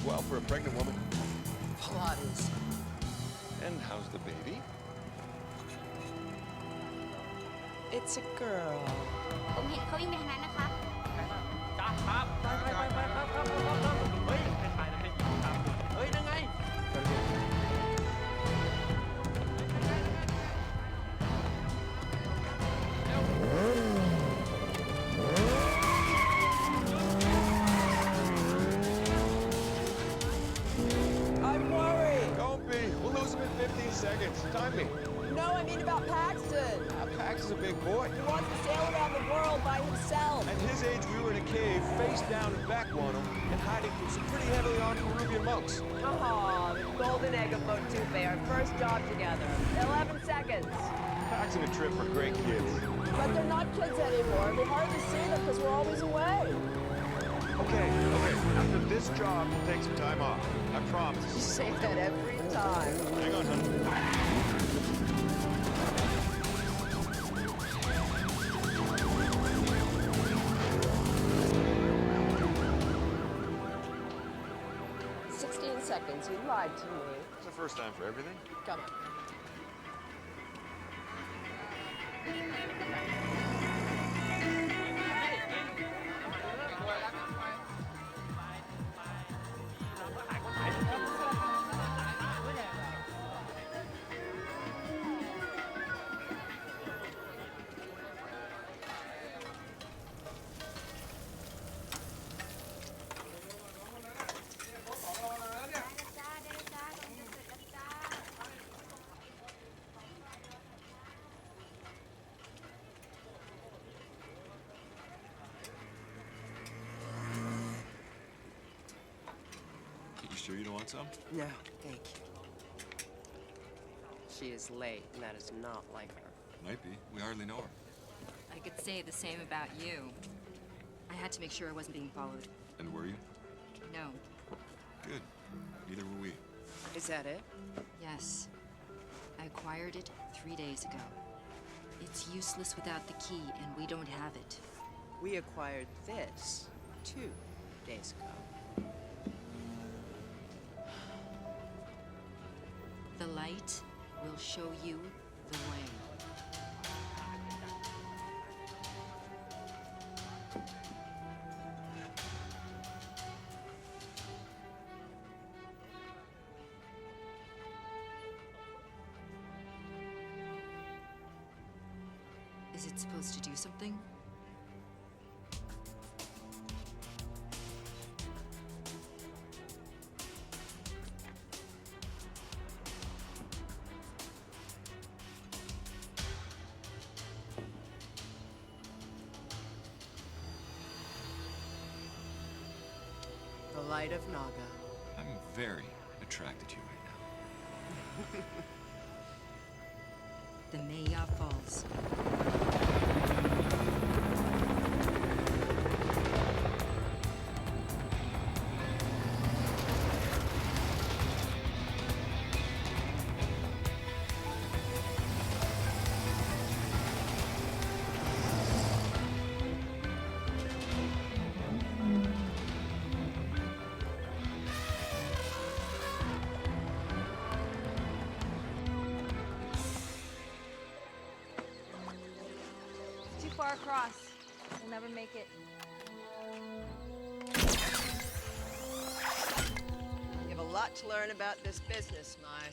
well for a pregnant woman. Pilates. And how's the baby? It's a girl. ผมเห็นเขาวิ่งไปทางนั้นนะคะ จ้าครับไปเฮ้ยไม่ถ่ายนะไม่ยิงตามเฮ้ยนั่นไง I'm worried. Don't be. We'll lose him in 15 seconds. Time me. No, I mean about Paxton. Pax is a big boy. He wants to sail around the world by himself. At his age, we were in a cave, face down and back on him, and hiding from some pretty heavily armed Peruvian monks. Oh, the golden egg of Motupe, our first job together. 11 seconds. Pax and a trip for great kids. But they're not kids anymore. We hardly see them because we're always away. Okay. After this job, we'll take some time off. I promise. You say that every time. Hang on, honey. Seconds. You lied to me. It's the first time for everything. Come on. Sure you don't want some? No, thank you. She is late, and that is not like her. Might be. We hardly know her. I could say the same about you. I had to make sure I wasn't being followed. And were you? No. Good. Neither were we. Is that it? Yes. I acquired it 3 days ago. It's useless without the key, and we don't have it. We acquired this 2 days ago. The light will show you the way. Is it supposed to do something? The light of Naga. I'm very attracted to you right now. The Maya Falls. Too far across. We'll never make it. You have a lot to learn about this business, Mai.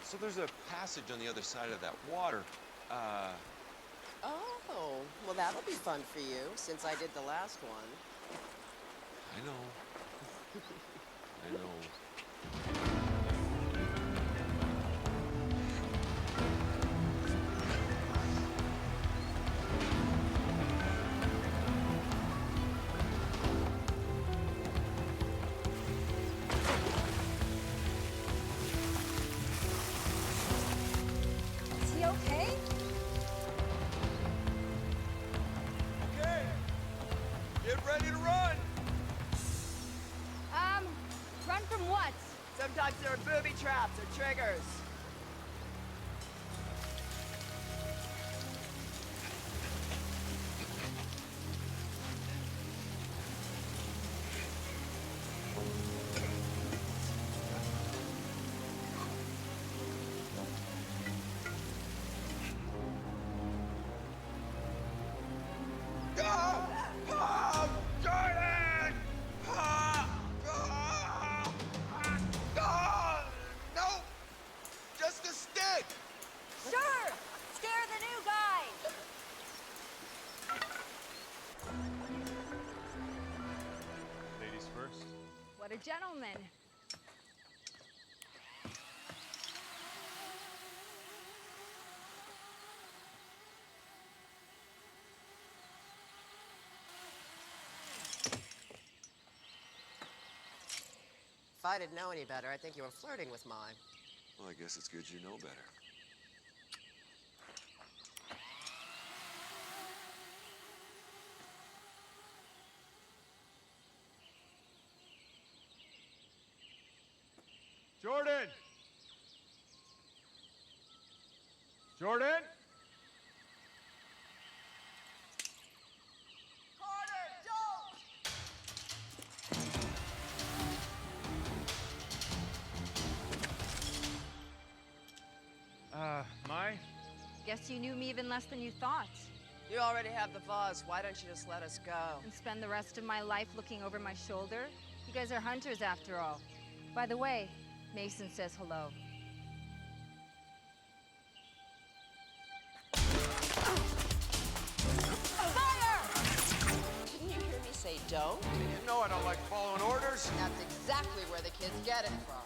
So there's a passage on the other side of that water. Oh, well, that'll be fun for you, since I did the last one. I know. I know. Is he okay? Okay, get ready to run. Run from what? Sometimes there are booby traps or triggers. Jordan! No! Just a stick! Sure! Scare the new guy! Ladies first. What a gentleman. If I didn't know any better, I think you were flirting with mine. Well, I guess it's good you know better. Jordan! Jordan? Carter, don't! Mai? Guess you knew me even less than you thought. You already have the vase. Why don't you just let us go? And spend the rest of my life looking over my shoulder? You guys are hunters after all. By the way, Mason says hello. Didn't you hear me say don't? You know I don't like following orders. That's exactly where the kids get it from.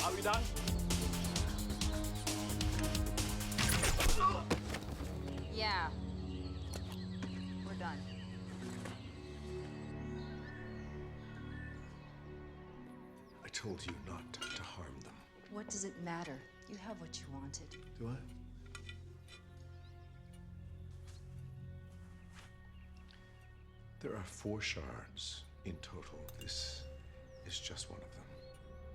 Are we done? Yeah. We're done. I told you not to harm them. What does it matter? You have what you wanted. Do I? There are 4 shards in total. This is just one of them.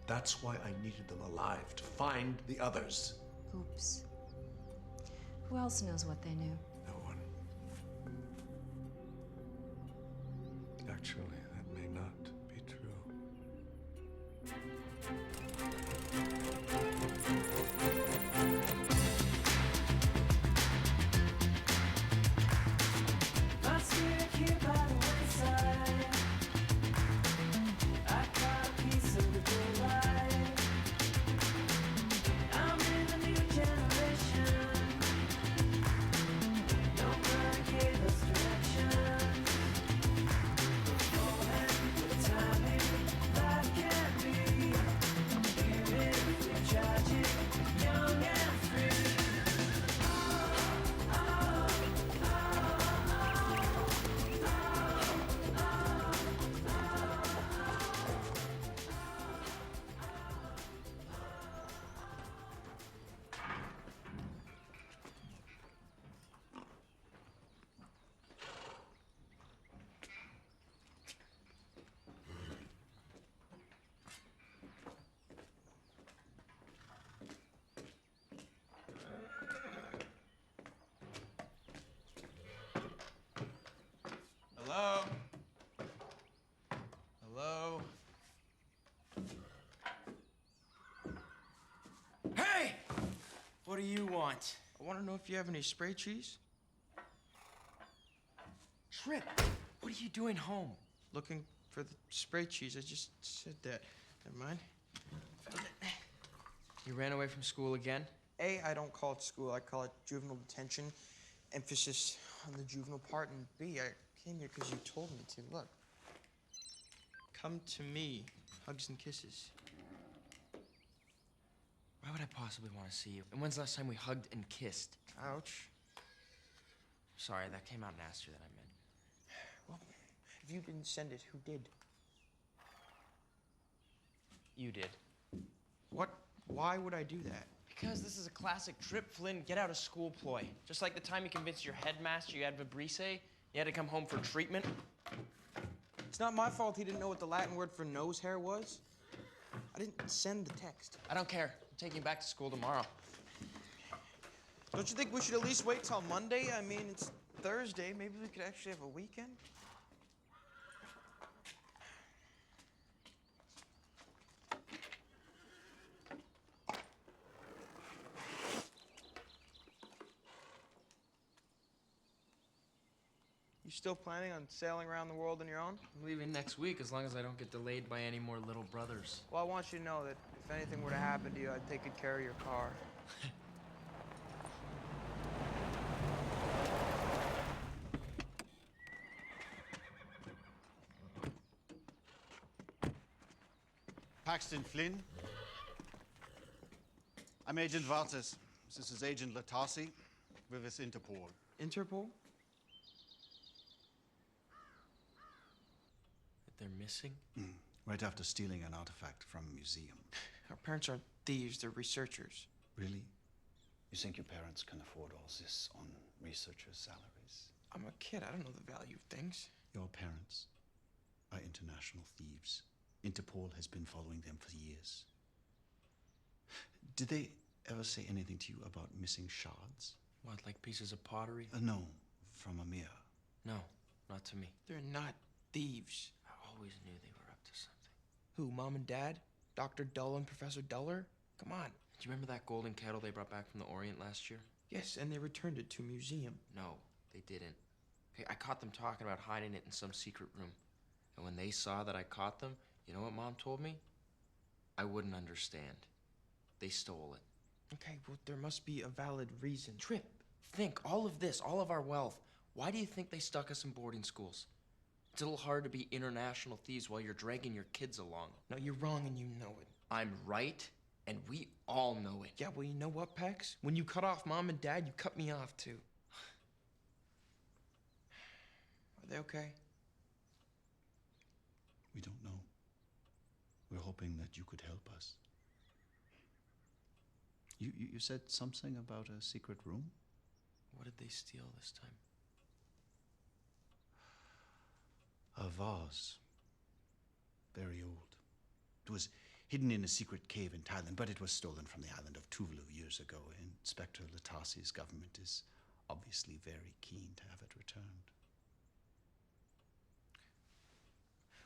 That's why I needed them alive, to find the others. Oops. Who else knows what they knew? No one. Actually, that may not be true. Hello? Hello? Hey! What do you want? I want to know if you have any spray cheese. Trip, what What are you doing home? Looking for the spray cheese. I just said that. Never mind. Found it. You ran away from school again? A, I don't call it school. I call it juvenile detention. Emphasis on the juvenile part. And B, I came here because you told me to. Look. Come to me. Hugs and kisses. Why would I possibly want to see you? And when's the last time we hugged and kissed? Ouch. Sorry, that came out nastier than I meant. Well, if you didn't send it, who did? You did. What? Why would I do that? Because this is a classic Trip Flynn get out of school ploy. Just like the time you convinced your headmaster you had Vibrise, you had to come home for treatment. It's not my fault he didn't know what the Latin word for nose hair was. I didn't send the text. I don't care. I'm taking you back to school tomorrow. Don't you think we should at least wait till Monday? I mean, it's Thursday. Maybe we could actually have a weekend? You still planning on sailing around the world on your own? I'm leaving next week as long as I don't get delayed by any more little brothers. Well, I want you to know that if anything were to happen to you, I'd take good care of your car. Paxton Flynn. I'm Agent Valtes. This is Agent Latasi with his Interpol. Interpol? That they're missing? Right after stealing an artifact from a museum. Our parents aren't thieves, they're researchers. Really? You think your parents can afford all this on researchers' salaries? I'm a kid, I don't know the value of things. Your parents are international thieves. Interpol has been following them for years. Did they ever say anything to you about missing shards? What, like pieces of pottery? No, from a mirror. No, not to me. They're not thieves. I always knew they were up to something. Who, Mom and Dad? Dr. Dull and Professor Duller? Come on. Do you remember that golden kettle they brought back from the Orient last year? Yes, and they returned it to a museum. No, they didn't. Okay, I caught them talking about hiding it in some secret room. And when they saw that I caught them, you know what Mom told me? I wouldn't understand. They stole it. Okay, well, there must be a valid reason. Trip, think, all of this, all of our wealth. Why do you think they stuck us in boarding schools? It's a little hard to be international thieves while you're dragging your kids along. No, you're wrong and you know it. I'm right, and we all know it. Yeah, well, you know what, Pax? When you cut off Mom and Dad, you cut me off, too. Are they okay? We don't know. We're hoping that you could help us. You said something about a secret room? What did they steal this time? A vase. Very old. It was hidden in a secret cave in Thailand, but it was stolen from the island of Tuvalu years ago. Inspector Latasi's government is obviously very keen to have it returned.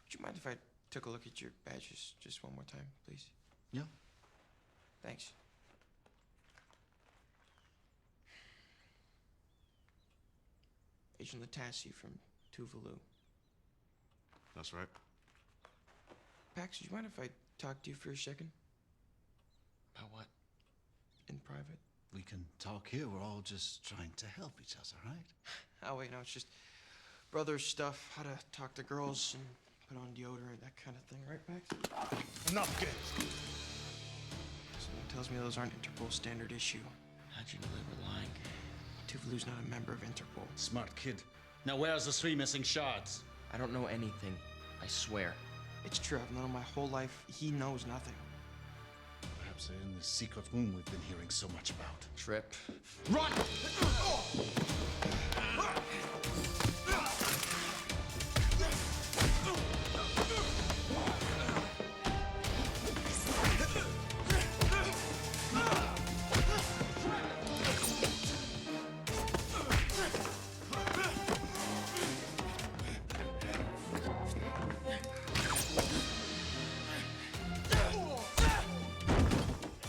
Would you mind if I took a look at your badges just one more time, please? Yeah. Thanks. Agent Latasi from Tuvalu. That's right. Pax, would you mind if I talk to you for a second? About what? In private? We can talk here. We're all just trying to help each other, right? Oh, wait, no, it's just brother stuff. How to talk to girls and put on deodorant, that kind of thing, right, Pax? Enough, kids. Someone tells me those aren't Interpol standard issue. How'd you know they were lying? Tuvalu's not a member of Interpol. Smart kid. Now where's the 3 missing shards? I don't know anything. I swear. It's true, I've known him my whole life. He knows nothing. Perhaps they're in the secret room we've been hearing so much about. Trip. Run!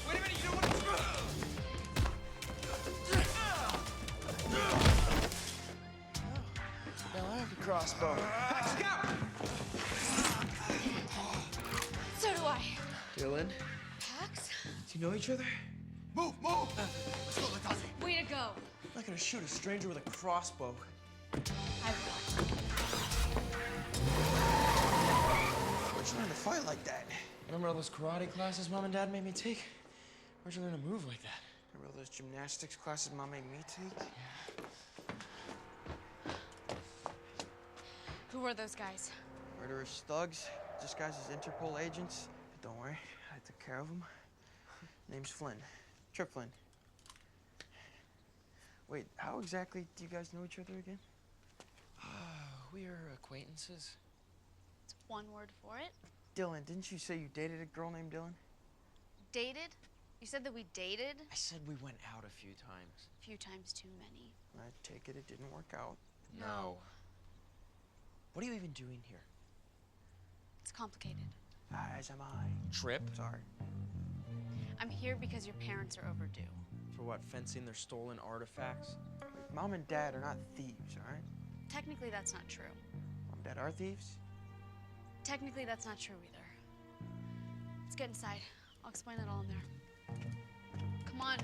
Wait a minute, you don't want to... crossbow. Scout! So do I. Dylan, Pax? do you know each other? Move! Let's go, Latasi. Way to go. I'm not gonna shoot a stranger with a crossbow. I will. Where'd you learn to fight like that? Remember all those karate classes Mom and Dad made me take? Where'd you learn to move like that? Remember all those gymnastics classes Mom made me take? Who were those guys? Murderous thugs, disguised as Interpol agents. But don't worry, I took care of them. Name's Flynn. Trip Flynn. Wait, how exactly do you guys know each other again? We're acquaintances. It's one word for it. Dylan, didn't you say you dated a girl named Dylan? Dated? You said that we dated? I said we went out a few times. A few times too many. I take it didn't work out. No. What are you even doing here? It's complicated. As am I. Trip? Sorry. I'm here because your parents are overdue. For what, fencing their stolen artifacts? Mom and Dad are not thieves, all right? Technically, that's not true. Mom and Dad are thieves? Technically, that's not true either. Let's get inside. I'll explain it all in there. Come on.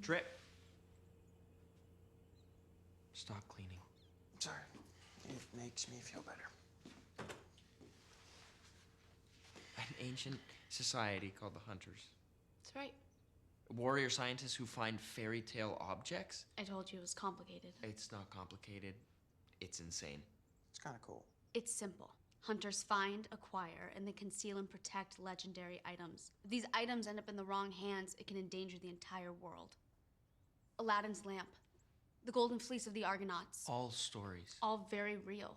Trip. Stop cleaning. Sorry. It makes me feel better. An ancient society called the Hunters. That's right. Warrior scientists who find fairy tale objects? I told you it was complicated. It's not complicated. It's insane. It's kind of cool. It's simple. Hunters find, acquire, and then conceal and protect legendary items. If these items end up in the wrong hands, it can endanger the entire world. Aladdin's lamp, the golden fleece of the Argonauts. All stories. All very real.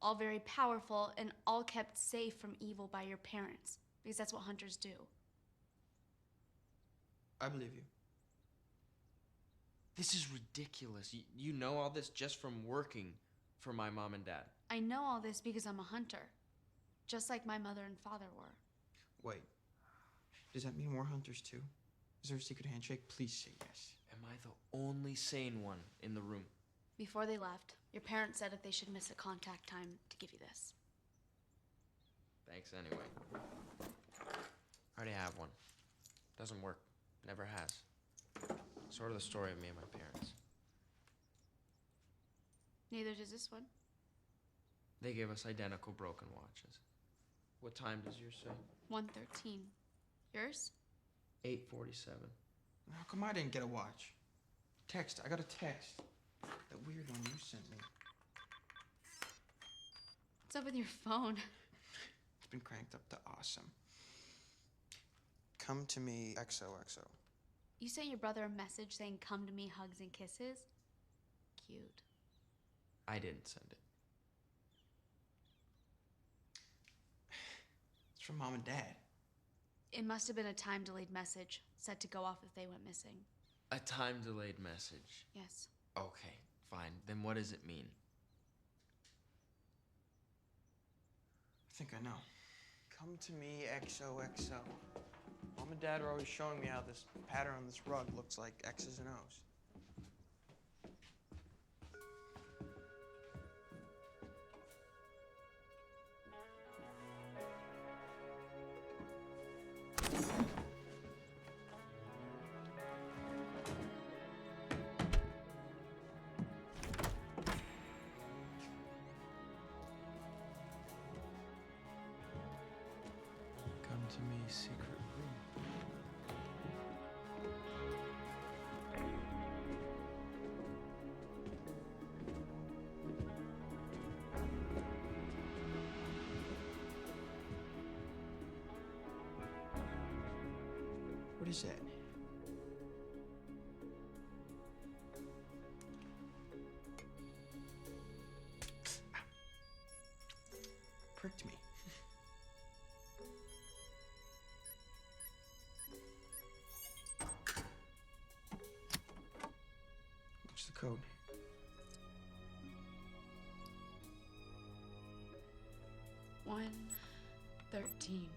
All very powerful, and all kept safe from evil by your parents, because that's what hunters do. I believe you. This is ridiculous. You know all this just from working for my mom and dad. I know all this because I'm a hunter, just like my mother and father were. Wait. Does that mean we're hunters too? Is there a secret handshake? Please say yes. Am I the only sane one in the room? Before they left, your parents said if they should miss a contact time to give you this. Thanks anyway. I already have one. Doesn't work. Never has. Sort of the story of me and my parents. Neither does this one. They gave us identical broken watches. What time does yours say? 1:13. Yours? 8:47. How come I didn't get a watch? Text. I got a text. That weird one you sent me. What's up with your phone? It's been cranked up to awesome. Come to me, XOXO. You sent your brother a message saying, "Come to me, hugs and kisses"? Cute. I didn't send it. It's from Mom and Dad. It must have been a time-delayed message, set to go off if they went missing. A time-delayed message. Yes. Okay, fine. Then what does it mean? I think I know. Come to me, XOXO. Mom and Dad are always showing me how this pattern on this rug looks like X's and O's. Come to me, secret room. What is that? Pricked me. What's the code? 13.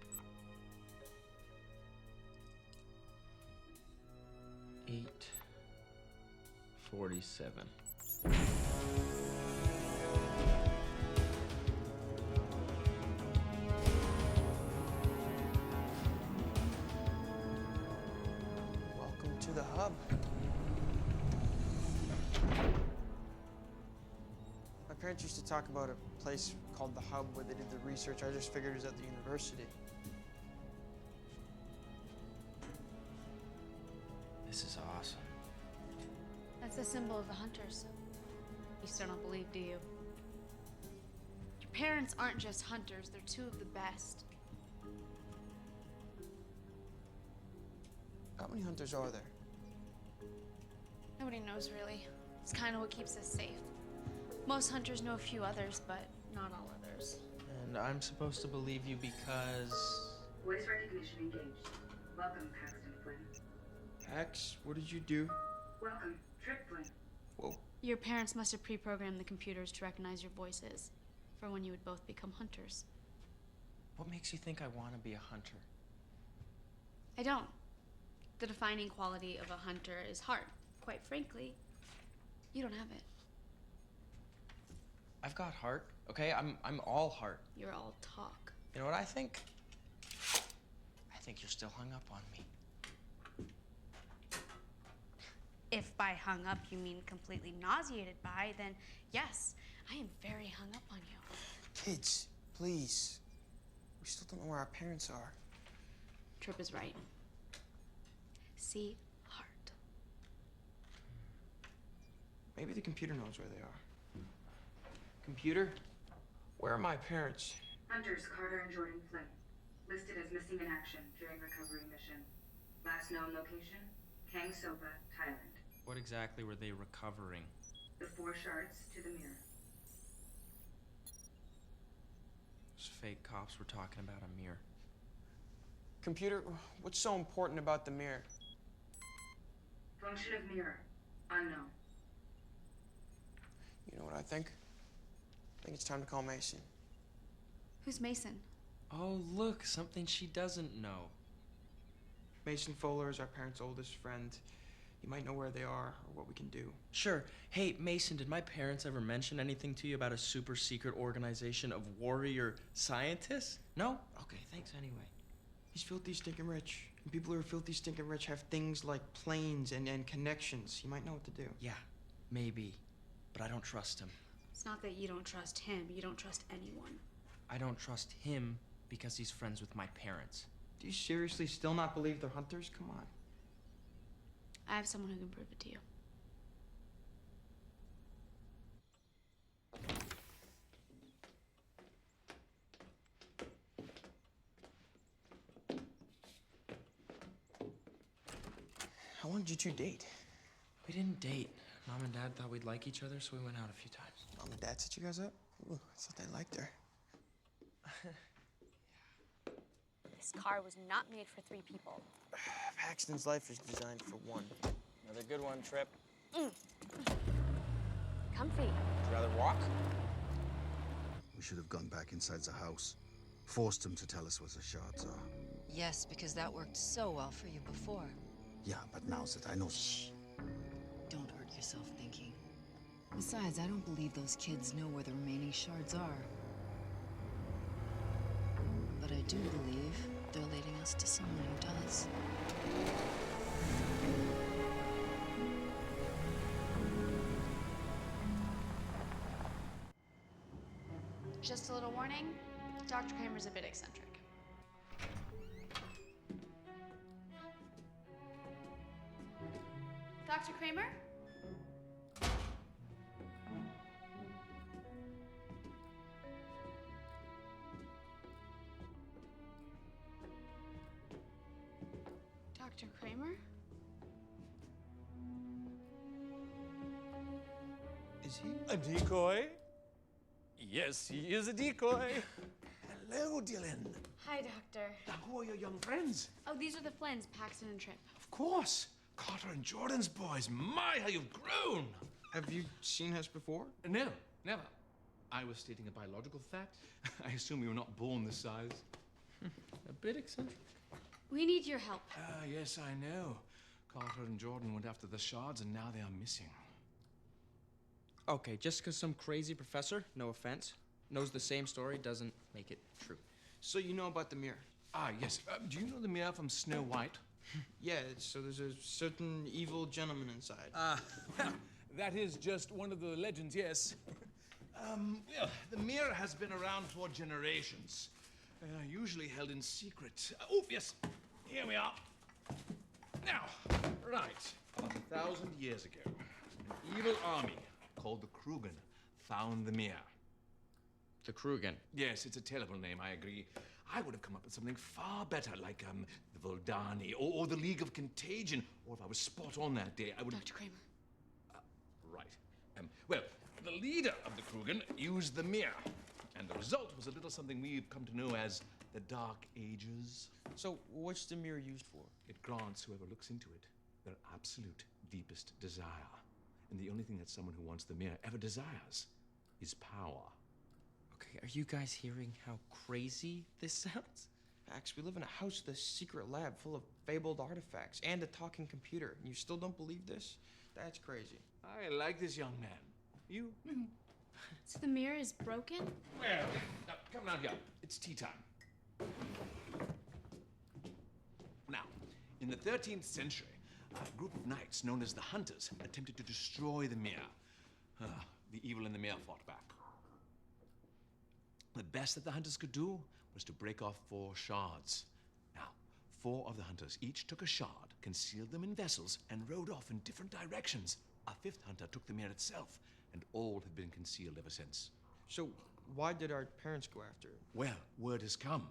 8:47. Welcome to the hub. My parents used to talk about a place called the hub where they did the research. I just figured it was at the university. This is awesome. That's a symbol of the hunters. You still don't believe, do you? Your parents aren't just hunters, they're two of the best. How many hunters are there? Nobody knows really. It's kind of what keeps us safe. Most hunters know a few others, but not all others. And I'm supposed to believe you because... Voice recognition engaged. Welcome, Paxton Flynn. Pax, what did you do? Welcome, Trip Flynn. Whoa. Your parents must have pre-programmed the computers to recognize your voices for when you would both become hunters. What makes you think I want to be a hunter? I don't. The defining quality of a hunter is heart. Quite frankly, you don't have it. I've got heart, okay? I'm all heart. You're all talk. You know what I think? I think you're still hung up on me. If by hung up you mean completely nauseated by, then yes, I am very hung up on you. Kids, please. We still don't know where our parents are. Trip is right. See heart. Maybe the computer knows where they are. Computer? Where are my parents? Hunters Carter and Jordan Flynn. Listed as missing in action during recovery mission. Last known location, Kang Soba, Thailand. What exactly were they recovering? The 4 shards to the mirror. Those fake cops were talking about a mirror. Computer, what's so important about the mirror? Function of mirror, unknown. You know what I think? I think it's time to call Mason. Who's Mason? Oh, look, something she doesn't know. Mason Fuller is our parents' oldest friend. You might know where they are or what we can do. Sure. Hey, Mason, did my parents ever mention anything to you about a super secret organization of warrior scientists? No? Okay, thanks anyway. He's filthy stinking rich. And people who are filthy stinking rich have things like planes and connections. He might know what to do. Yeah, maybe. But I don't trust him. It's not that you don't trust him, you don't trust anyone. I don't trust him because he's friends with my parents. Do you seriously still not believe they're hunters? Come on. I have someone who can prove it to you. How long did you two date? We didn't date. Mom and Dad thought we'd like each other, so we went out a few times. Mom and Dad set you guys up? Ooh, I thought they liked her. This car was not made for 3 people. Paxton's life is designed for one. Another good one, Trip. Comfy. Would you rather walk? We should have gone back inside the house. Forced him to tell us where the shards are. Yes, because that worked so well for you before. Yeah, but now that I know... Don't hurt yourself thinking. Besides, I don't believe those kids know where the remaining shards are. But I do believe they're leading us to someone who does. Just a little warning, Dr. Kramer's a bit eccentric. Dr. Kramer? Dr. Kramer? Is he? A decoy? Yes, he is a decoy. Hello, Dylan. Hi, Doctor. Now, who are your young friends? Oh, these are the Flynns, Paxton and Trip. Of course. Carter and Jordan's boys. My, how you've grown. Have you seen us before? No, never. I was stating a biological fact. I assume you were not born this size. A bit eccentric. We need your help. Yes, I know. Carter and Jordan went after the shards, and now they are missing. Okay, just because some crazy professor, no offense, knows the same story doesn't make it true. So you know about the mirror? Ah, yes. Do you know the mirror from Snow White? Yeah, so there's a certain evil gentleman inside. That is just one of the legends, yes. Well, the mirror has been around for generations. Usually held in secret. Oh, yes. Here we are. Now, right. About 1,000 years ago, an evil army called the Krugen found the mirror. The Krugen. Yes, it's a terrible name, I agree. I would have come up with something far better, like the Voldani, or the League of Contagion. Or if I was spot on that day, I would... Dr. Kramer. Right. Well, the leader of the Krugen used the mirror. And the result was a little something we've come to know as the Dark Ages. So what's the mirror used for? It grants whoever looks into it their absolute deepest desire. And the only thing that someone who wants the mirror ever desires is power. Okay, are you guys hearing how crazy this sounds? Max, we live in a house with a secret lab full of fabled artifacts and a talking computer. And you still don't believe this? That's crazy. I like this young man. You? So the mirror is broken? Well, now, come down here. It's tea time. Now, in the 13th century, a group of knights known as the Hunters attempted to destroy the mirror. The evil in the mirror fought back. The best that the Hunters could do was to break off 4 shards. Now, 4 of the Hunters each took a shard, concealed them in vessels, and rode off in different directions. A 5th Hunter took the mirror itself, and all have been concealed ever since. So why did our parents go after it? Well, word has come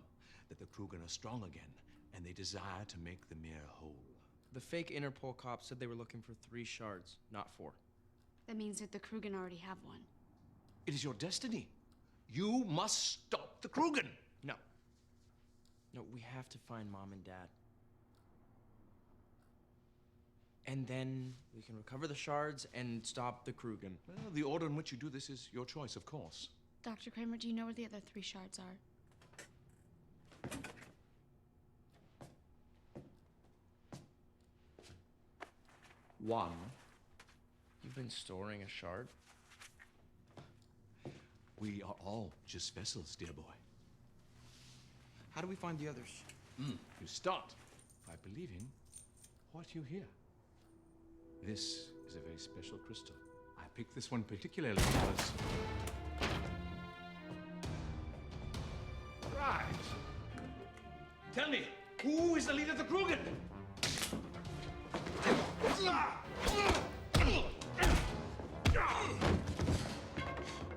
that the Krugen are strong again, and they desire to make the mirror whole. The fake Interpol cop said they were looking for 3 shards, not 4. That means that the Krugen already have one. It is your destiny. You must stop the Krugen. No. No, we have to find Mom and Dad. And then we can recover the shards and stop the Krugen. Well, the order in which you do this is your choice, of course. Dr. Kramer, do you know where the other 3 shards are? One. You've been storing a shard? We are all just vessels, dear boy. How do we find the others? You start by believing what you hear. This is a very special crystal. I picked this one particularly because... Right. Tell me, who is the leader of the Krugen?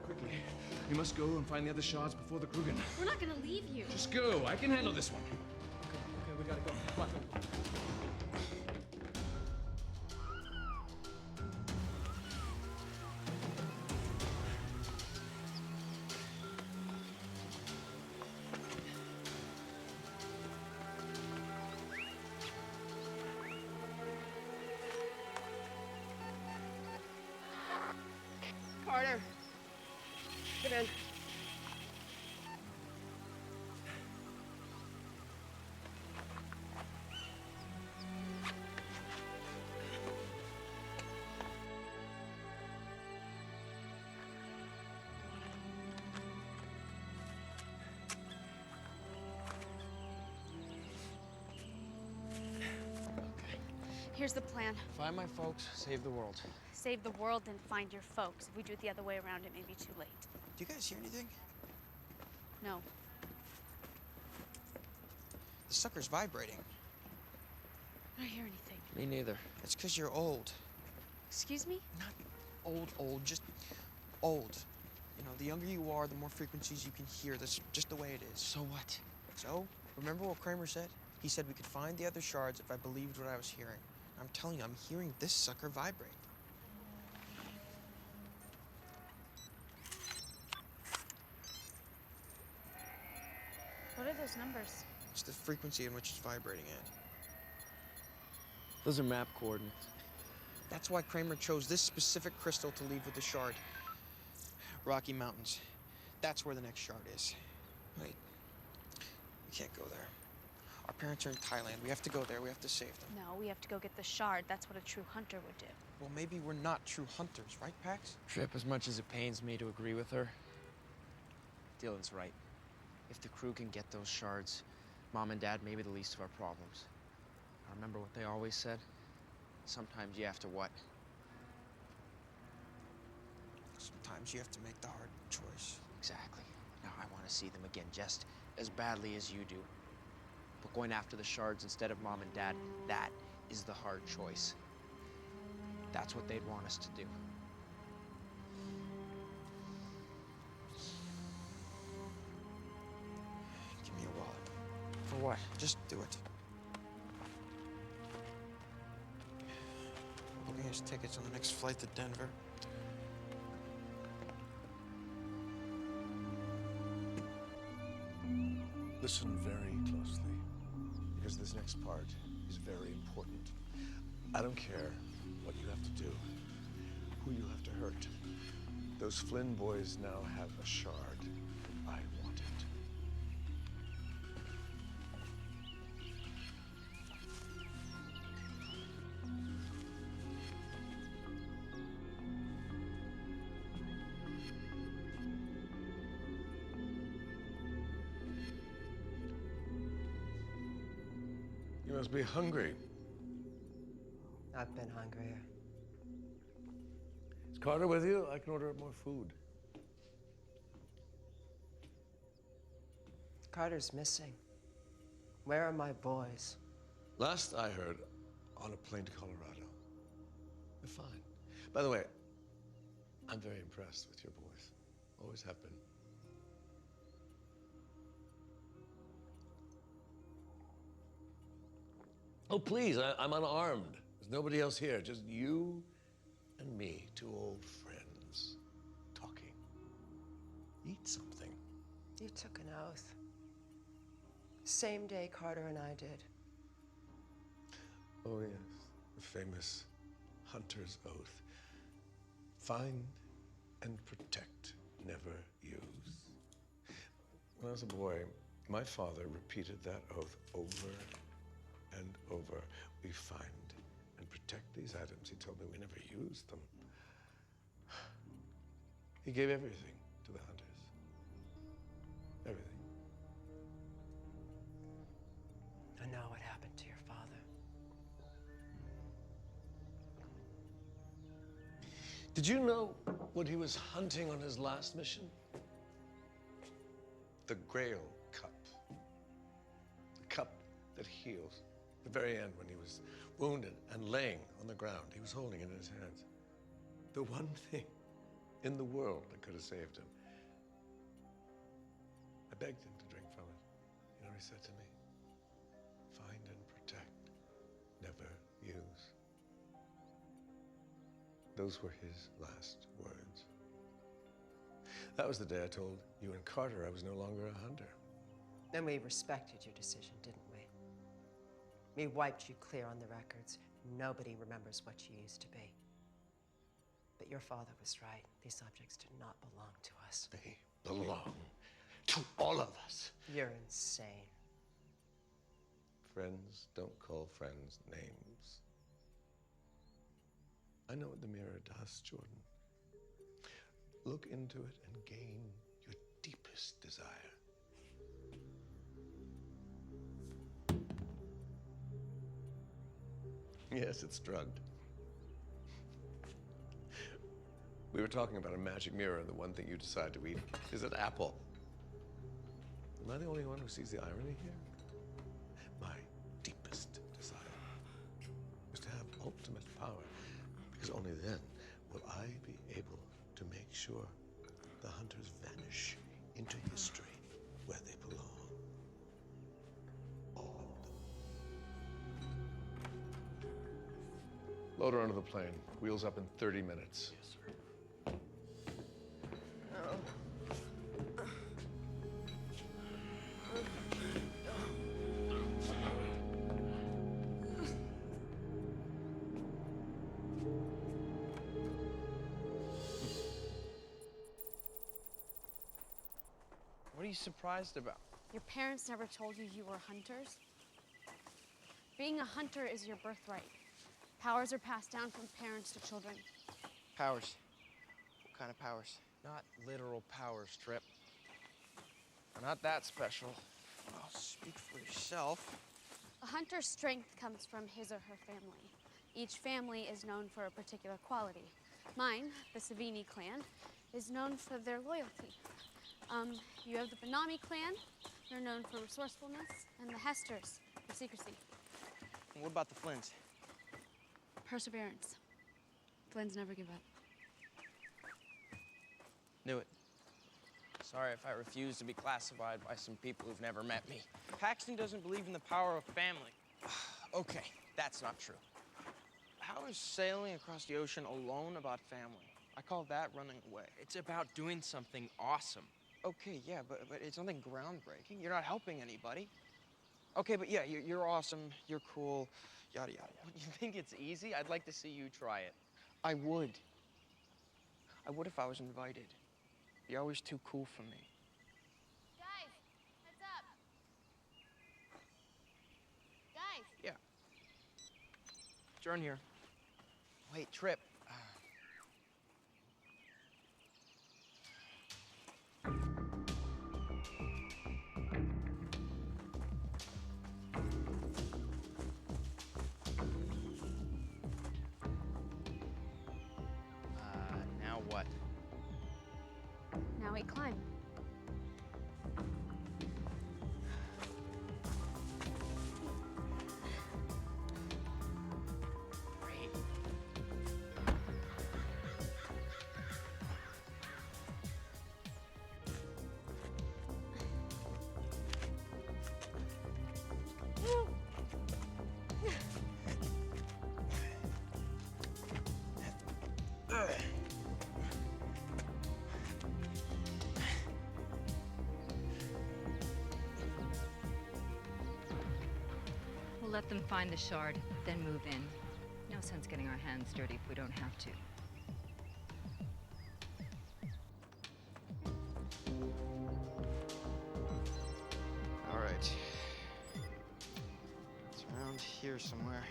Quickly, you must go and find the other shards before the Krugen. We're not gonna leave you. Just go. I can handle this one. Okay, we gotta go. Come on. Carter, come in. Here's the plan. Find my folks, save the world. Save the world and find your folks. If we do it the other way around, it may be too late. Do you guys hear anything? No. The sucker's vibrating. I don't hear anything. Me neither. It's because you're old. Excuse me? Not old, just old. You know, the younger you are, the more frequencies you can hear. That's just the way it is. So what? So, remember what Kramer said? He said we could find the other shards if I believed what I was hearing. I'm telling you, I'm hearing this sucker vibrate. What are those numbers? It's the frequency in which it's vibrating at. Those are map coordinates. That's why Kramer chose this specific crystal to leave with the shard. Rocky Mountains. That's where the next shard is. Wait. We can't go there. Our parents are in Thailand. We have to go there. We have to save them. No, we have to go get the shard. That's what a true hunter would do. Well, maybe we're not true hunters, right, Pax? Trip, as much as it pains me to agree with her, Dylan's right. If the crew can get those shards, Mom and Dad may be the least of our problems. I remember what they always said. Sometimes you have to what? Sometimes you have to make the hard choice. Exactly. Now I want to see them again just as badly as you do. But going after the shards instead of Mom and Dad, that is the hard choice. That's what they'd want us to do. Give me your wallet. For what? Just do it. Booking his tickets on the next flight to Denver. Listen very closely, because this next part is very important. I don't care what you have to do, who you have to hurt. Those Flynn boys now have a shard. I want it. You must be hungry. I've been hungrier. Is Carter with you? I can order more food. Carter's missing. Where are my boys? Last I heard, on a plane to Colorado. They're fine. By the way, I'm very impressed with your boys. Always have been. Oh, please, I'm unarmed. There's nobody else here, just you and me, two old friends, talking. Eat something. You took an oath. Same day Carter and I did. Oh, yes, the famous hunter's oath. Find and protect, never use. When I was a boy, my father repeated that oath over and over. We find and protect these items. He told me we never used them. He gave everything to the hunters. Everything. I know what happened to your father. Did you know what he was hunting on his last mission? The Grail Cup. The cup that heals. At the very end, when he was wounded and laying on the ground, he was holding it in his hands. The one thing in the world that could have saved him. I begged him to drink from it. You know what he said to me? Find and protect, never use. Those were his last words. That was the day I told you and Carter I was no longer a hunter. Then we respected your decision, didn't we? We wiped you clear on the records. Nobody remembers what you used to be. But your father was right. These objects do not belong to us. They belong to all of us. You're insane. Friends don't call friends names. I know what the mirror does, Jordan. Look into it and gain your deepest desire. Yes, it's drugged. We were talking about a magic mirror, and the one thing you decide to eat is an apple. Am I the only one who sees the irony here? My deepest desire is to have ultimate power, because only then will I be able to make sure the hunters vanish into history where they belong. All of them. Load her onto the plane. Wheels up in 30 minutes. Yes, sir. surprised about? Your parents never told you you were hunters? Being a hunter is your birthright. Powers are passed down from parents to children. Powers. What kind of powers? Not literal powers, Trip. They're not that special. Well, speak for yourself. A hunter's strength comes from his or her family. Each family is known for a particular quality. Mine, the Savini clan, is known for their loyalty. You have the Benami clan. They're known for resourcefulness, and the Hesters for secrecy. And what about the Flynns? Perseverance. Flynn's never give up. Knew it. Sorry if I refuse to be classified by some people who've never met me. Paxton doesn't believe in the power of family. Okay, that's not true. How is sailing across the ocean alone about family? I call that running away. It's about doing something awesome. Okay, yeah, but it's nothing groundbreaking. You're not helping anybody. Okay, but yeah, you're awesome, you're cool, yada, yada, yada. You think it's easy? I'd like to see you try it. I would. I would if I was invited. You're always too cool for me. Guys, heads up. Guys. Yeah. Turn here. Wait, Trip. Now what? Now we climb. Great. We'll let them find the shard, then move in. No sense getting our hands dirty if we don't have to. All right. It's around here somewhere.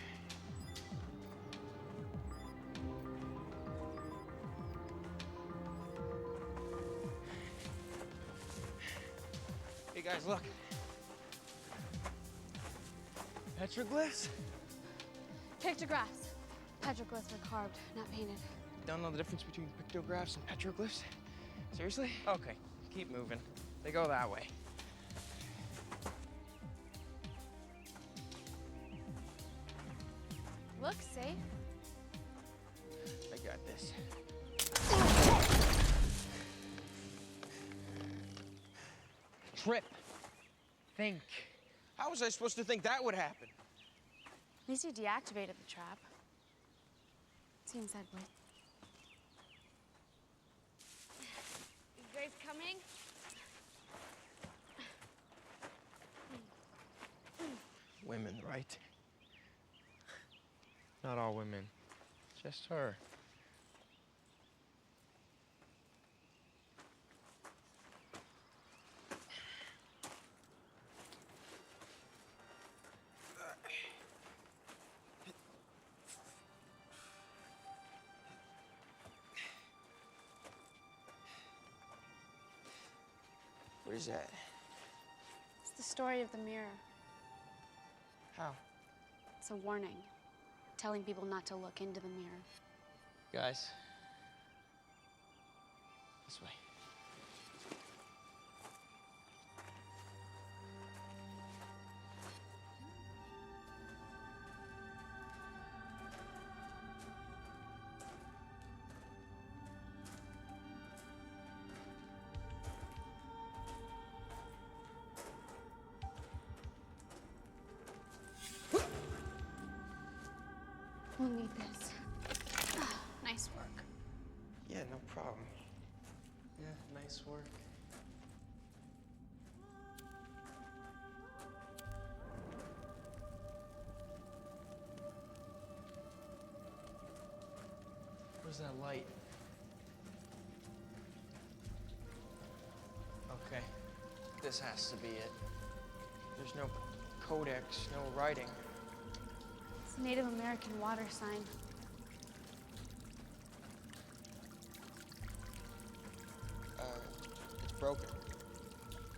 Hey guys, look. Petroglyphs? Pictographs. Petroglyphs are carved, not painted. Don't know the difference between pictographs and petroglyphs? Seriously? Okay, keep moving. They go that way. Look safe. I got this. Trip. Think. How was I supposed to think that would happen? At least you deactivated the trap. Seems that way. You guys coming? Women, right? Not all women. Just her. What is that? It's the story of the mirror. How? It's a warning, telling people not to look into the mirror. Guys. This way. We'll need this. Nice work. Yeah, no problem. Yeah, nice work. Where's that light? Okay. this has to be it. There's no codex, no writing. It's a Native American water sign. It's broken.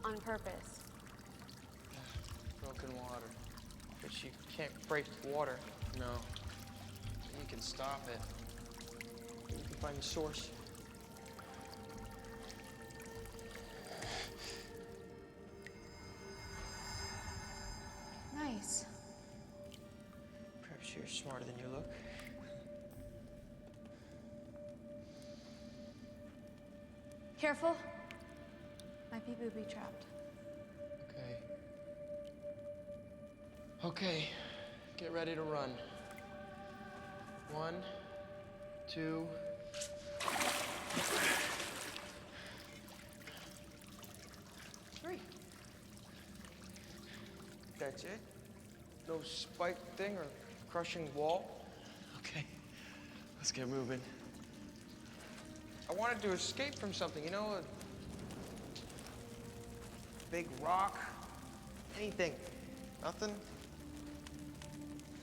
On purpose. Broken water. But you can't break water. No. You can stop it. You can find the source. Nice. Perhaps you're smarter than you look. Careful. Might be booby-trapped. Okay. Okay. Get ready to run. 1, 2. That's it? No spike thing or crushing wall? Okay. Let's get moving. I wanted to escape from something, you know? A big rock, anything. Nothing?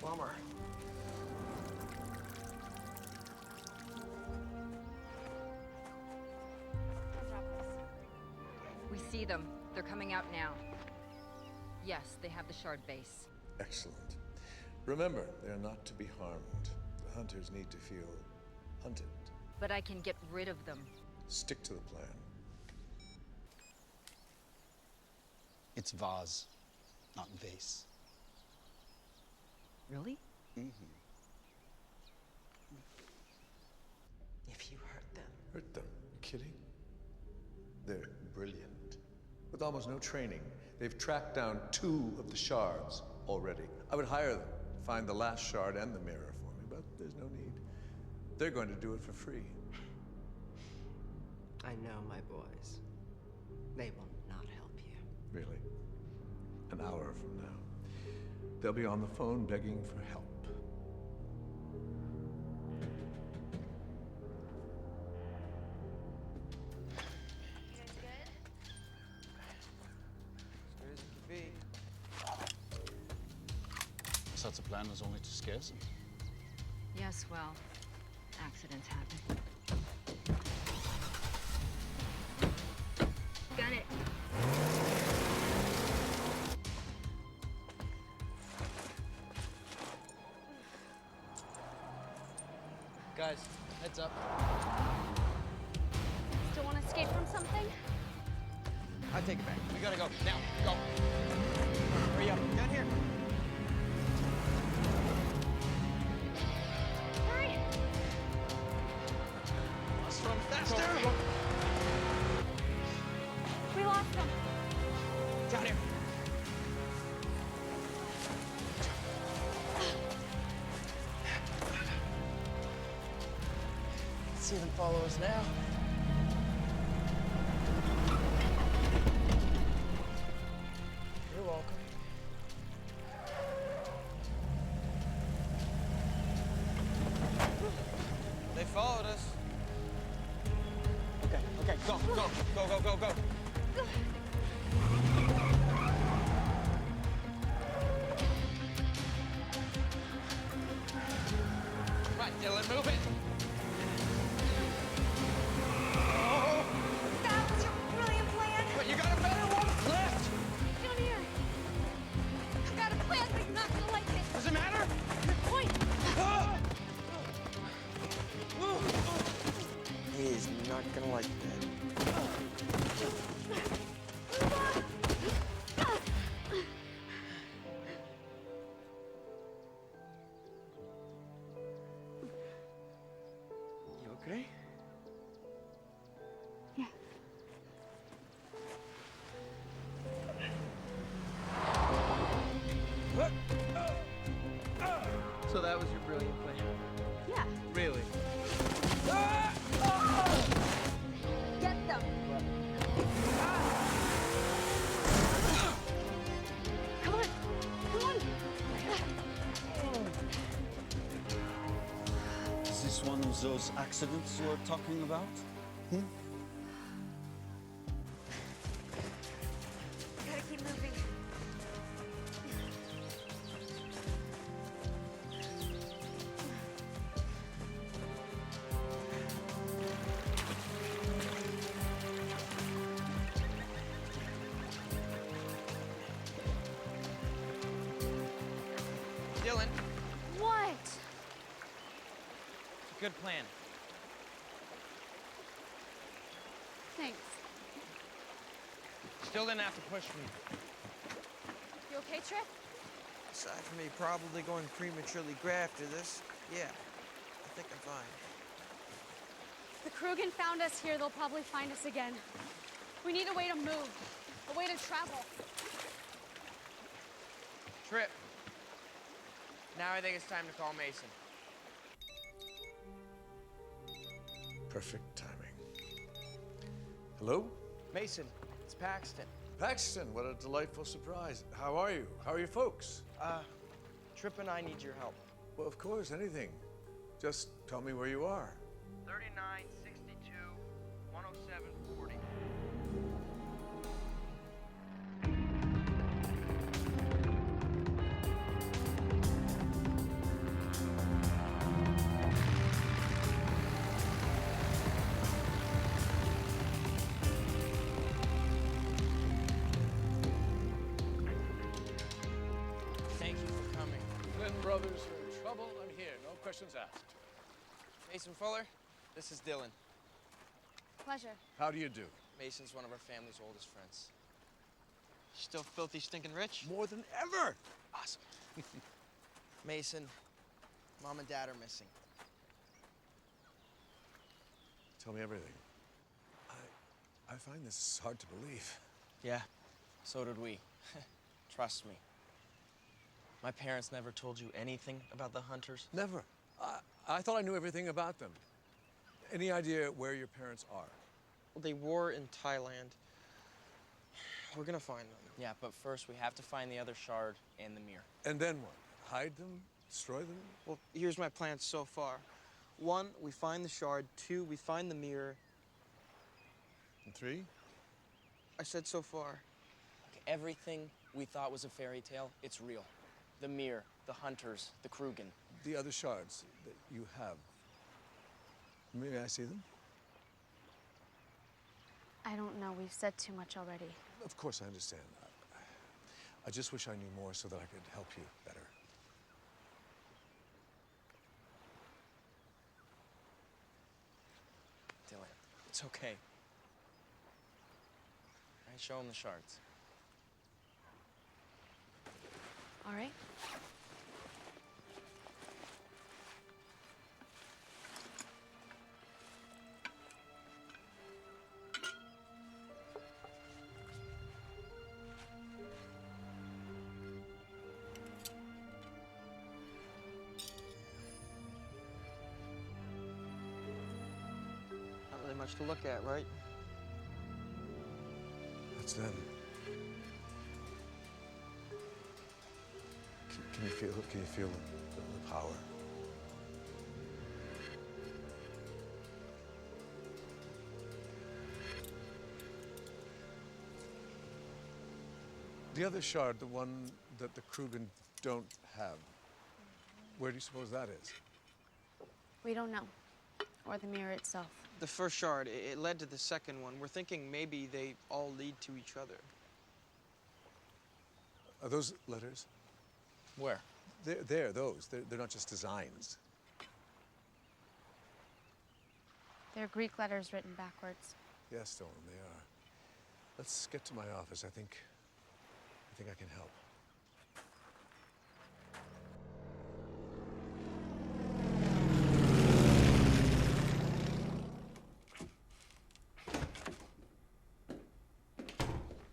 Bummer. We see them. They're coming out now. Yes, they have the shard base. Excellent. Remember, they're not to be harmed. The hunters need to feel hunted. But I can get rid of them. Stick to the plan. It's vase, not vase. Really? Mm-hmm. If you hurt them, Hurt them? You kidding? They're brilliant. With almost no training, they've tracked down 2 of the shards already. I would hire them to find the last shard and the mirror for me, but there's no need. They're going to do it for free. I know my boys. They will not help you. Really? An hour from now. They'll be on the phone begging for help. As good as it could be. Such a plan was only to scare them. Yes, well, accidents happen. Got it. Guys, heads up. Still want to escape from something? I take it back. We gotta go. Now, go. Hurry up. Down here. Hurry! Let's run faster. We lost him. Down here. See them follow us now. You're welcome. They followed us. Okay, go. Right, Dylan, move it. That was your brilliant plan. But you got a better one? Left. Down here. I've got a plan, but you're not gonna like it. Does it matter? Good point. He is not gonna like that. You okay? Yeah. So that was your brilliant plan? Yeah. Really? Get them. Come on. Come on. Is this one of those accidents you were talking about? Dylan, What? it's a good plan. Thanks. Still didn't have to push me. You okay, Trip? Aside from me probably going prematurely gray after this, yeah, I think I'm fine. The Krugen found us here. They'll probably find us again. We need a way to move, a way to travel. Trip. Now I think it's time to call Mason. Perfect timing. Hello? Mason, it's Paxton. Paxton, what a delightful surprise. How are you? How are your folks? Trip and I need your help. Well, of course, anything. Just tell me where you are. 39, 62, 107, 40. Thank you for coming. Flynn brothers are in trouble. I'm here. No questions asked. Mason Fuller, this is Dylan. Pleasure. How do you do? Mason's one of our family's oldest friends. Still filthy, stinking rich? More than ever. Awesome. Mason, Mom and Dad are missing. Tell me everything. I find this hard to believe. Yeah, so did we. Trust me. My parents never told you anything about the hunters? Never. I thought I knew everything about them. Any idea where your parents are? Well, they were in Thailand. We're gonna find them. Yeah, but first we have to find the other shard and the mirror. And then what? Hide them? Destroy them? Well, here's my plan so far. 1, we find the shard. 2, we find the mirror. And 3? I said so far. Okay, everything we thought was a fairy tale, it's real. The mirror, the hunters, the Krugen. The other shards that you have. May I see them? I don't know. We've said too much already. Of course, I understand. I just wish I knew more so that I could help you better. Dylan, it's okay. All right, show him the shards. All right. Not really much to look at, right? That's them. Can you feel it? Can you feel the power? The other shard, the one that the Krugen don't have, where do you suppose that is? We don't know. Or the mirror itself. The first shard, it led to the second one. We're thinking maybe they all lead to each other. Are those letters? Where? They're those. They're not just designs. They're Greek letters written backwards. Yes, Dolan, they are. Let's get to my office. I think I can help.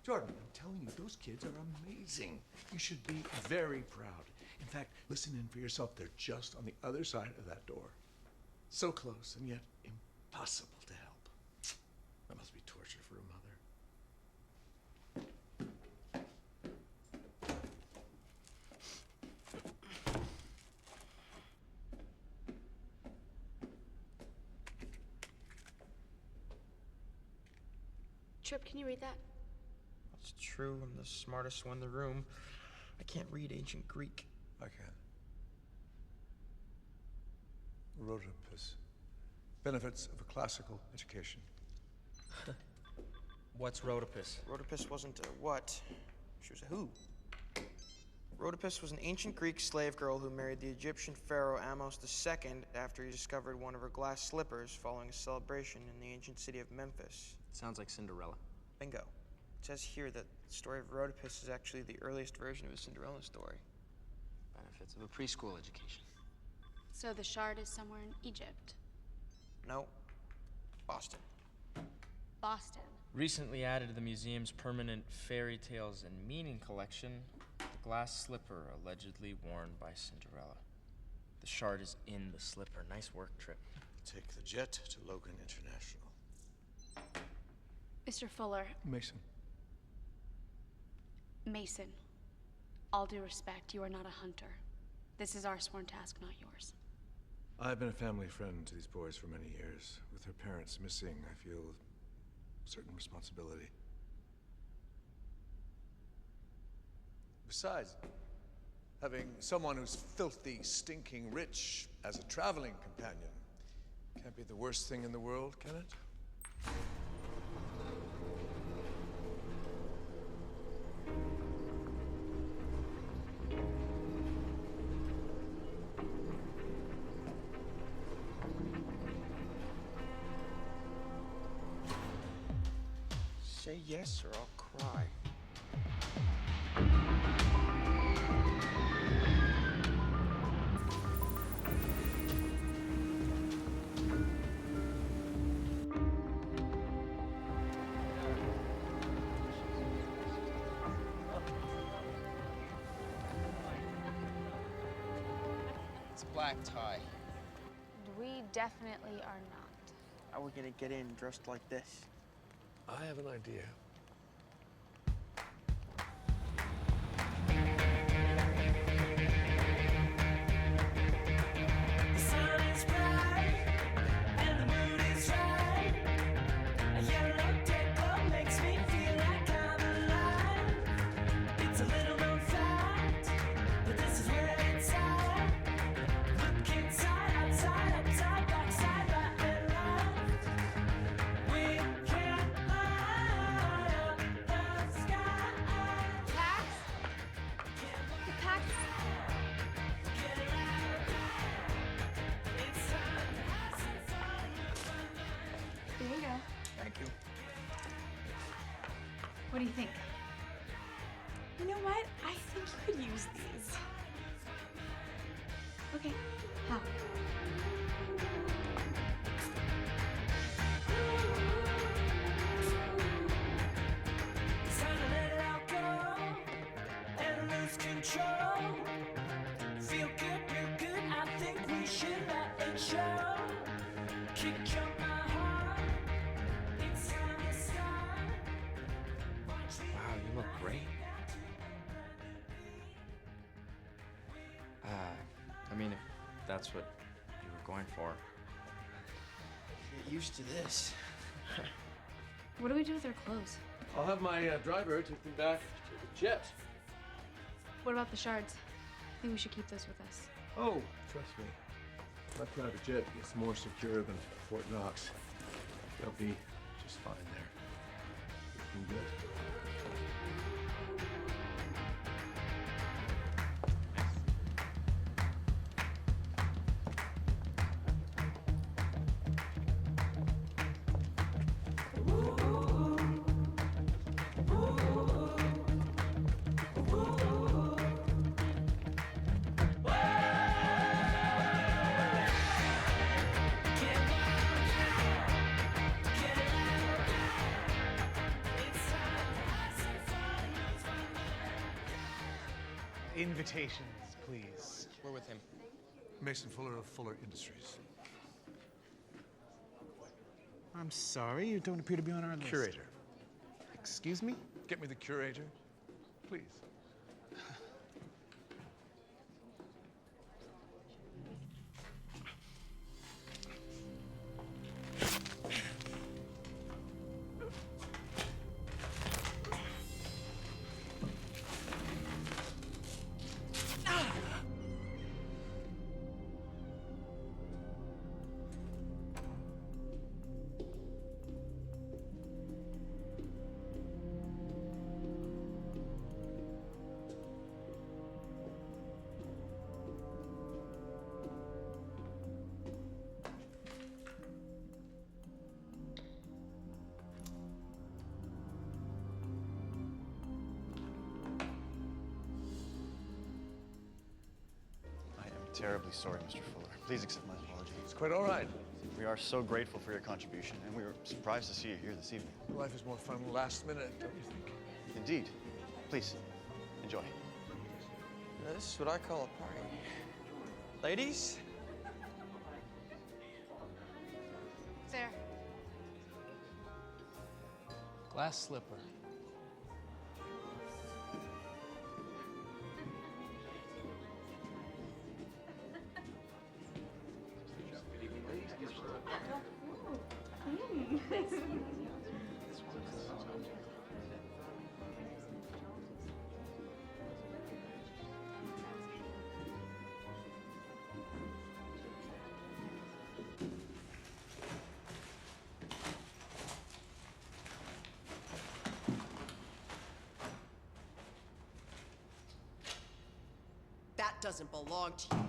Jordan, I'm telling you, those kids are amazing. You should be very proud. In fact, listen in for yourself. They're just on the other side of that door. So close, and yet impossible to help. That must be torture for a mother. Trip, can you read that? It's true, I'm the smartest one in the room. I can't read ancient Greek. I can. Rhodopus. Benefits of a classical education. What's Rhodopus? Rhodopus wasn't a what? She was a who. Rhodopis was an ancient Greek slave girl who married the Egyptian pharaoh Amos II after he discovered one of her glass slippers following a celebration in the ancient city of Memphis. Sounds like Cinderella. Bingo. It says here that the story of Rhodopis is actually the earliest version of a Cinderella story. Benefits of a preschool education. So the shard is somewhere in Egypt. No. Boston. Boston. Recently added to the museum's permanent fairy tales and meaning collection, the glass slipper allegedly worn by Cinderella. The shard is in the slipper. Nice work, Trip. Take the jet to Logan International. Mr. Fuller. Mason. Mason. All due respect, you are not a hunter. This is our sworn task, not yours. I've been a family friend to these boys for many years. With their parents missing, I feel a certain responsibility. Besides, having someone who's filthy, stinking rich as a traveling companion can't be the worst thing in the world, can it? Say yes or I'll cry. It's black tie. We definitely are not. How are we gonna get in dressed like this? I have an idea. There you go. Thank you. What do you think? You know what? I think you could use these. Okay. How? Wow, you look great. I mean, if that's what you were going for. Get used to this. What do we do with our clothes? I'll have my driver take them back to the jet. What about the shards? I think we should keep those with us. Oh, trust me. My private jet is more secure than Fort Knox. They'll be just fine there. Looking good. Invitations, please. We're with him. Mason Fuller of Fuller Industries. I'm sorry, you don't appear to be on our list. Curator. Excuse me? Get me the curator, please. terribly sorry, Mr. Fuller. Please accept my apology. It's quite all right. We are so grateful for your contribution, and we were surprised to see you here this evening. Life is more fun last minute, don't you think? Indeed. Please, enjoy. Now, this is what I call a party. Ladies? There. Glass slipper. That doesn't belong to you.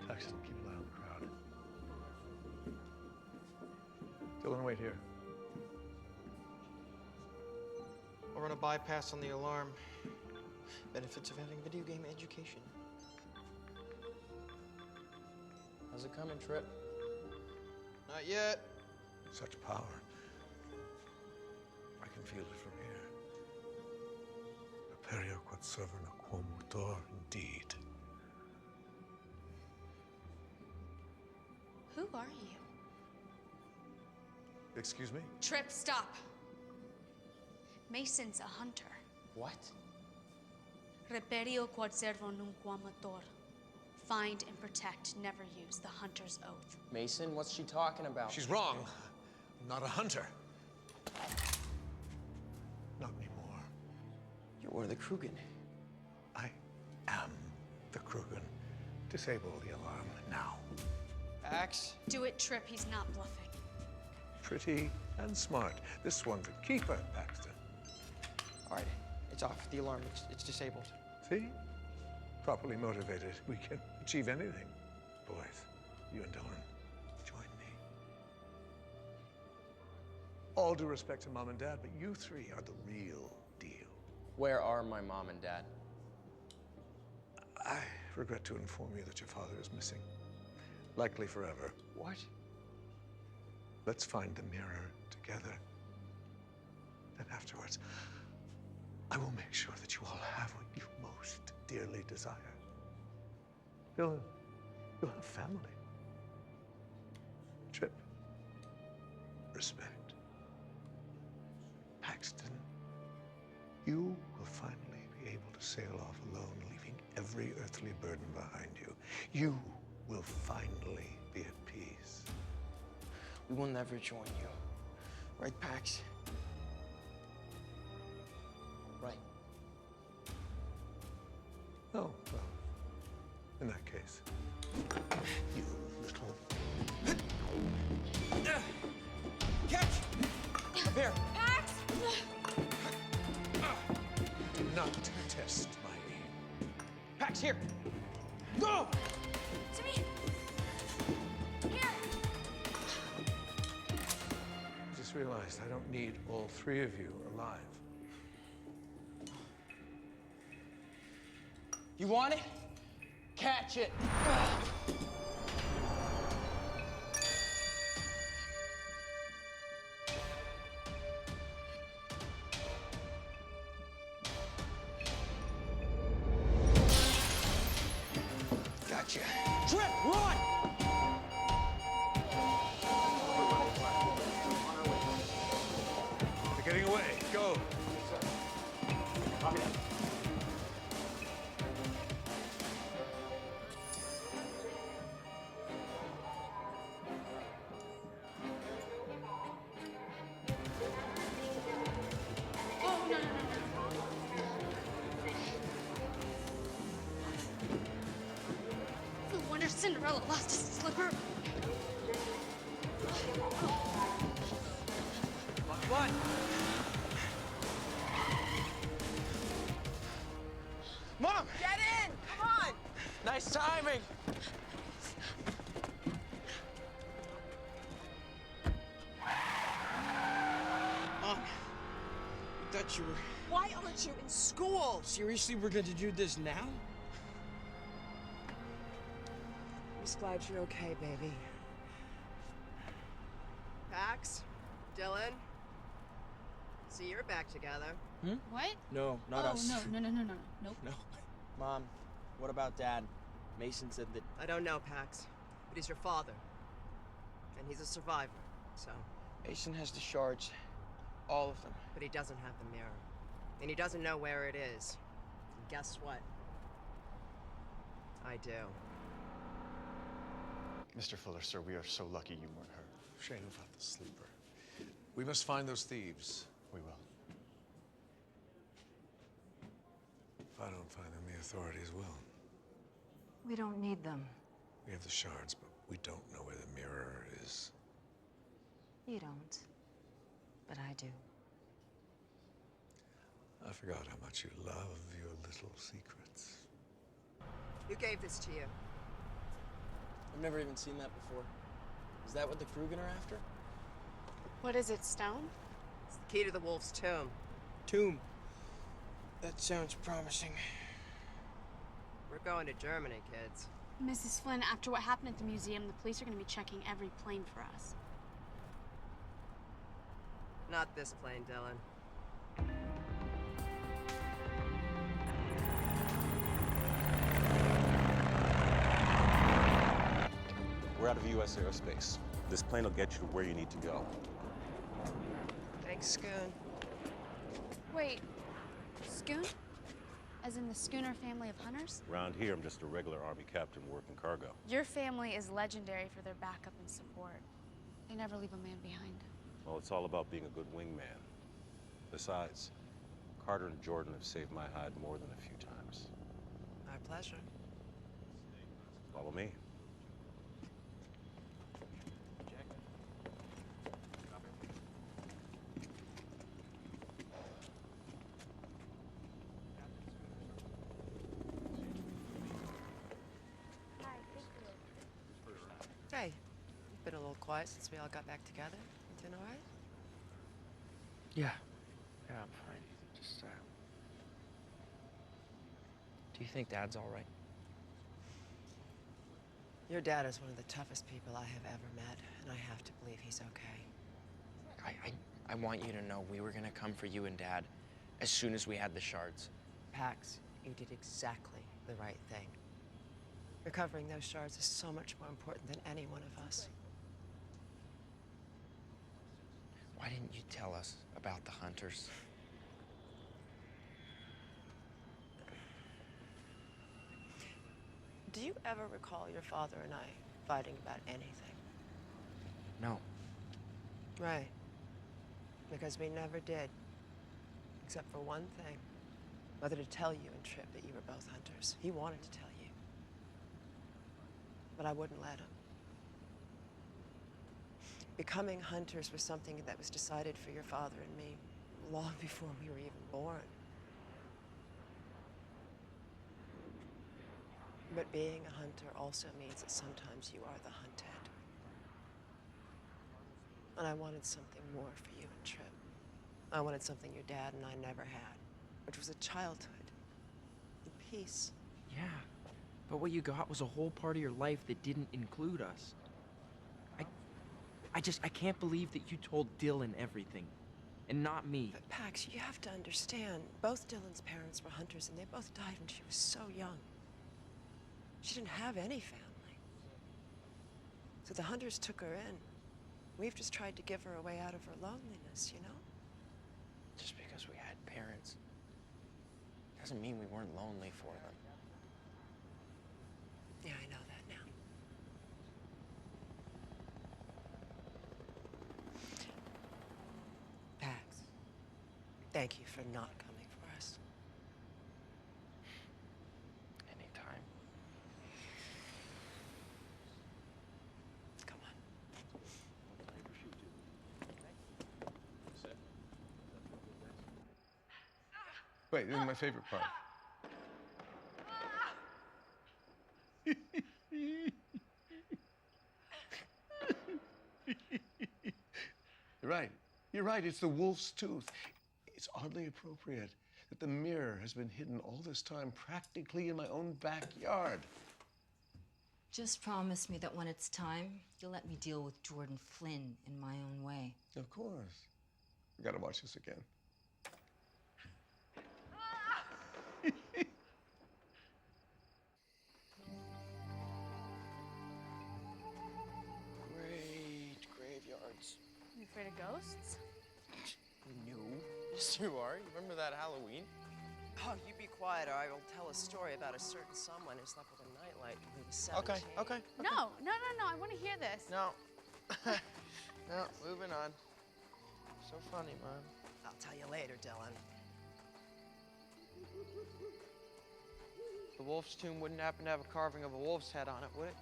Paxton, keep an eye on the crowd. Dylan, wait here. I'll run a bypass on the alarm. Benefits of having video game education. How's it coming, Trip? Not yet. Such power. I can feel it from here. Aperio quod servano quo mutor, indeed. Who are you? Excuse me? Trip, stop. Mason's a hunter. What? Reperio quod servo nunquam amator. Find and protect, never use the hunter's oath. Mason, what's she talking about? She's wrong. I'm not a hunter. Not anymore. You're one of the Krugen. I am the Krugen. Disable the alarm now. Axe? Do it, Trip. He's not bluffing. Pretty and smart. This one's a keeper, Paxton. All right, it's off. The alarm, it's disabled. See? Properly motivated, we can achieve anything. Boys, you and Dylan, join me. All due respect to Mom and Dad, but you three are the real deal. Where are my mom and dad? I regret to inform you that your father is missing. Likely forever. What? Let's find the mirror together. And afterwards, I will make sure that you all have what you most dearly desire. Dylan, you'll have family. Trip, respect. Paxton, you will finally be able to sail off alone, leaving every earthly burden behind you. You will finally be at peace. We will never join you. Right, Pax? Right. Oh, well, in that case, you little... Catch! Up here. Pax! Do not test my aim. Pax, here. Go! To me! Here! I just realized I don't need all three of you alive. You want it? Catch it. Gotcha. Trip, run! They're getting away. Go. Cinderella lost a slipper. What? Mom! Get in! Come on! Nice timing! Mom, I thought you were... Why aren't you in school? Seriously, we're going to do this now? I'm just glad you're okay, baby. Pax? Dylan? See, you're back together. What? No, not us. No. Nope. No. Mom, what about Dad? Mason said that... I don't know, Pax, but he's your father. And he's a survivor, so... Mason has the shards. All of them. But he doesn't have the mirror. And he doesn't know where it is. And guess what? I do. Mr. Fuller, sir, we are so lucky you weren't hurt. Shame about the sleeper. We must find those thieves. We will. If I don't find them, the authorities will. We don't need them. We have the shards, but we don't know where the mirror is. You don't. But I do. I forgot how much you love your little secrets. Who gave this to you? I've never even seen that before. Is that what the Krugen are after? What is it, stone? It's the key to the wolf's tomb. Tomb. That sounds promising. We're going to Germany, kids. Mrs. Flynn, after what happened at the museum, the police are going to be checking every plane for us. Not this plane, Dylan. We're out of U.S. airspace. This plane will get you to where you need to go. Thanks, Scoon. Wait, Scoon? As in the Schooner family of hunters? Around here, I'm just a regular Army captain working cargo. Your family is legendary for their backup and support. They never leave a man behind. Well, it's all about being a good wingman. Besides, Carter and Jordan have saved my hide more than a few times. Our pleasure. Follow me. Hey, you've been a little quiet since we all got back together. You doing all right? Yeah. Yeah, I'm fine. Just, do you think Dad's all right? Your dad is one of the toughest people I have ever met, and I have to believe he's okay. I want you to know we were gonna come for you and Dad as soon as we had the shards. Pax, you did exactly the right thing. Recovering those shards is so much more important than any one of us. Why didn't you tell us about the hunters? Do you ever recall your father and I fighting about anything? No. Right. Because we never did. Except for one thing. Whether to tell you and Tripp that you were both hunters. He wanted to tell you. But I wouldn't let him. Becoming hunters was something that was decided for your father and me long before we were even born. But being a hunter also means that sometimes you are the hunted. And I wanted something more for you and Tripp. I wanted something your dad and I never had, which was a childhood in peace. Yeah, but what you got was a whole part of your life that didn't include us. I can't believe that you told Dylan everything, and not me. But Pax, you have to understand, both Dylan's parents were hunters and they both died when she was so young. She didn't have any family. So the hunters took her in. We've just tried to give her a way out of her loneliness, you know? Just because we had parents doesn't mean we weren't lonely for them. Yeah, I know that now. Pax, thank you for not coming for us. Anytime. Wait, this is my favorite part. You're right. You're right. It's the wolf's tooth. It's oddly appropriate that the mirror has been hidden all this time practically in my own backyard. Just promise me that when it's time, you'll let me deal with Jordan Flynn in my own way. Of course. We gotta watch this again. Great graveyards. You afraid of ghosts? No. Yes, you are. You remember that Halloween? Oh, you be quiet or I will tell a story about a certain someone who slept with a nightlight when he was 17. Okay. No. I want to hear this. No. No, moving on. So funny, Mom. I'll tell you later, Dylan. The wolf's tomb wouldn't happen to have a carving of a wolf's head on it, would it?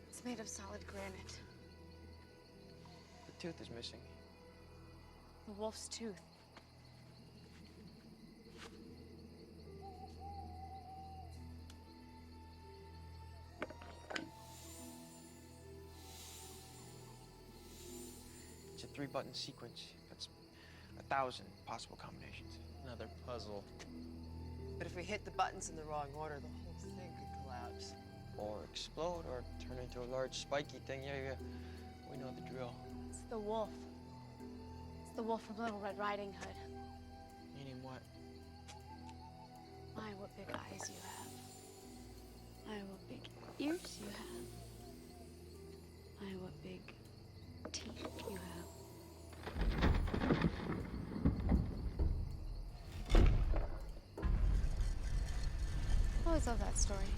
It's made of solid granite. The tooth is missing. The wolf's tooth. It's a 3-button sequence. That's 1,000 possible combinations. Another puzzle. But if we hit the buttons in the wrong order, the whole thing could collapse. Or explode, or turn into a large spiky thing. Yeah. We know the drill. It's the wolf. It's the wolf from Little Red Riding Hood. Meaning what? My, what big eyes you have. My, what big ears you have. My, what big teeth you have. I always love that story.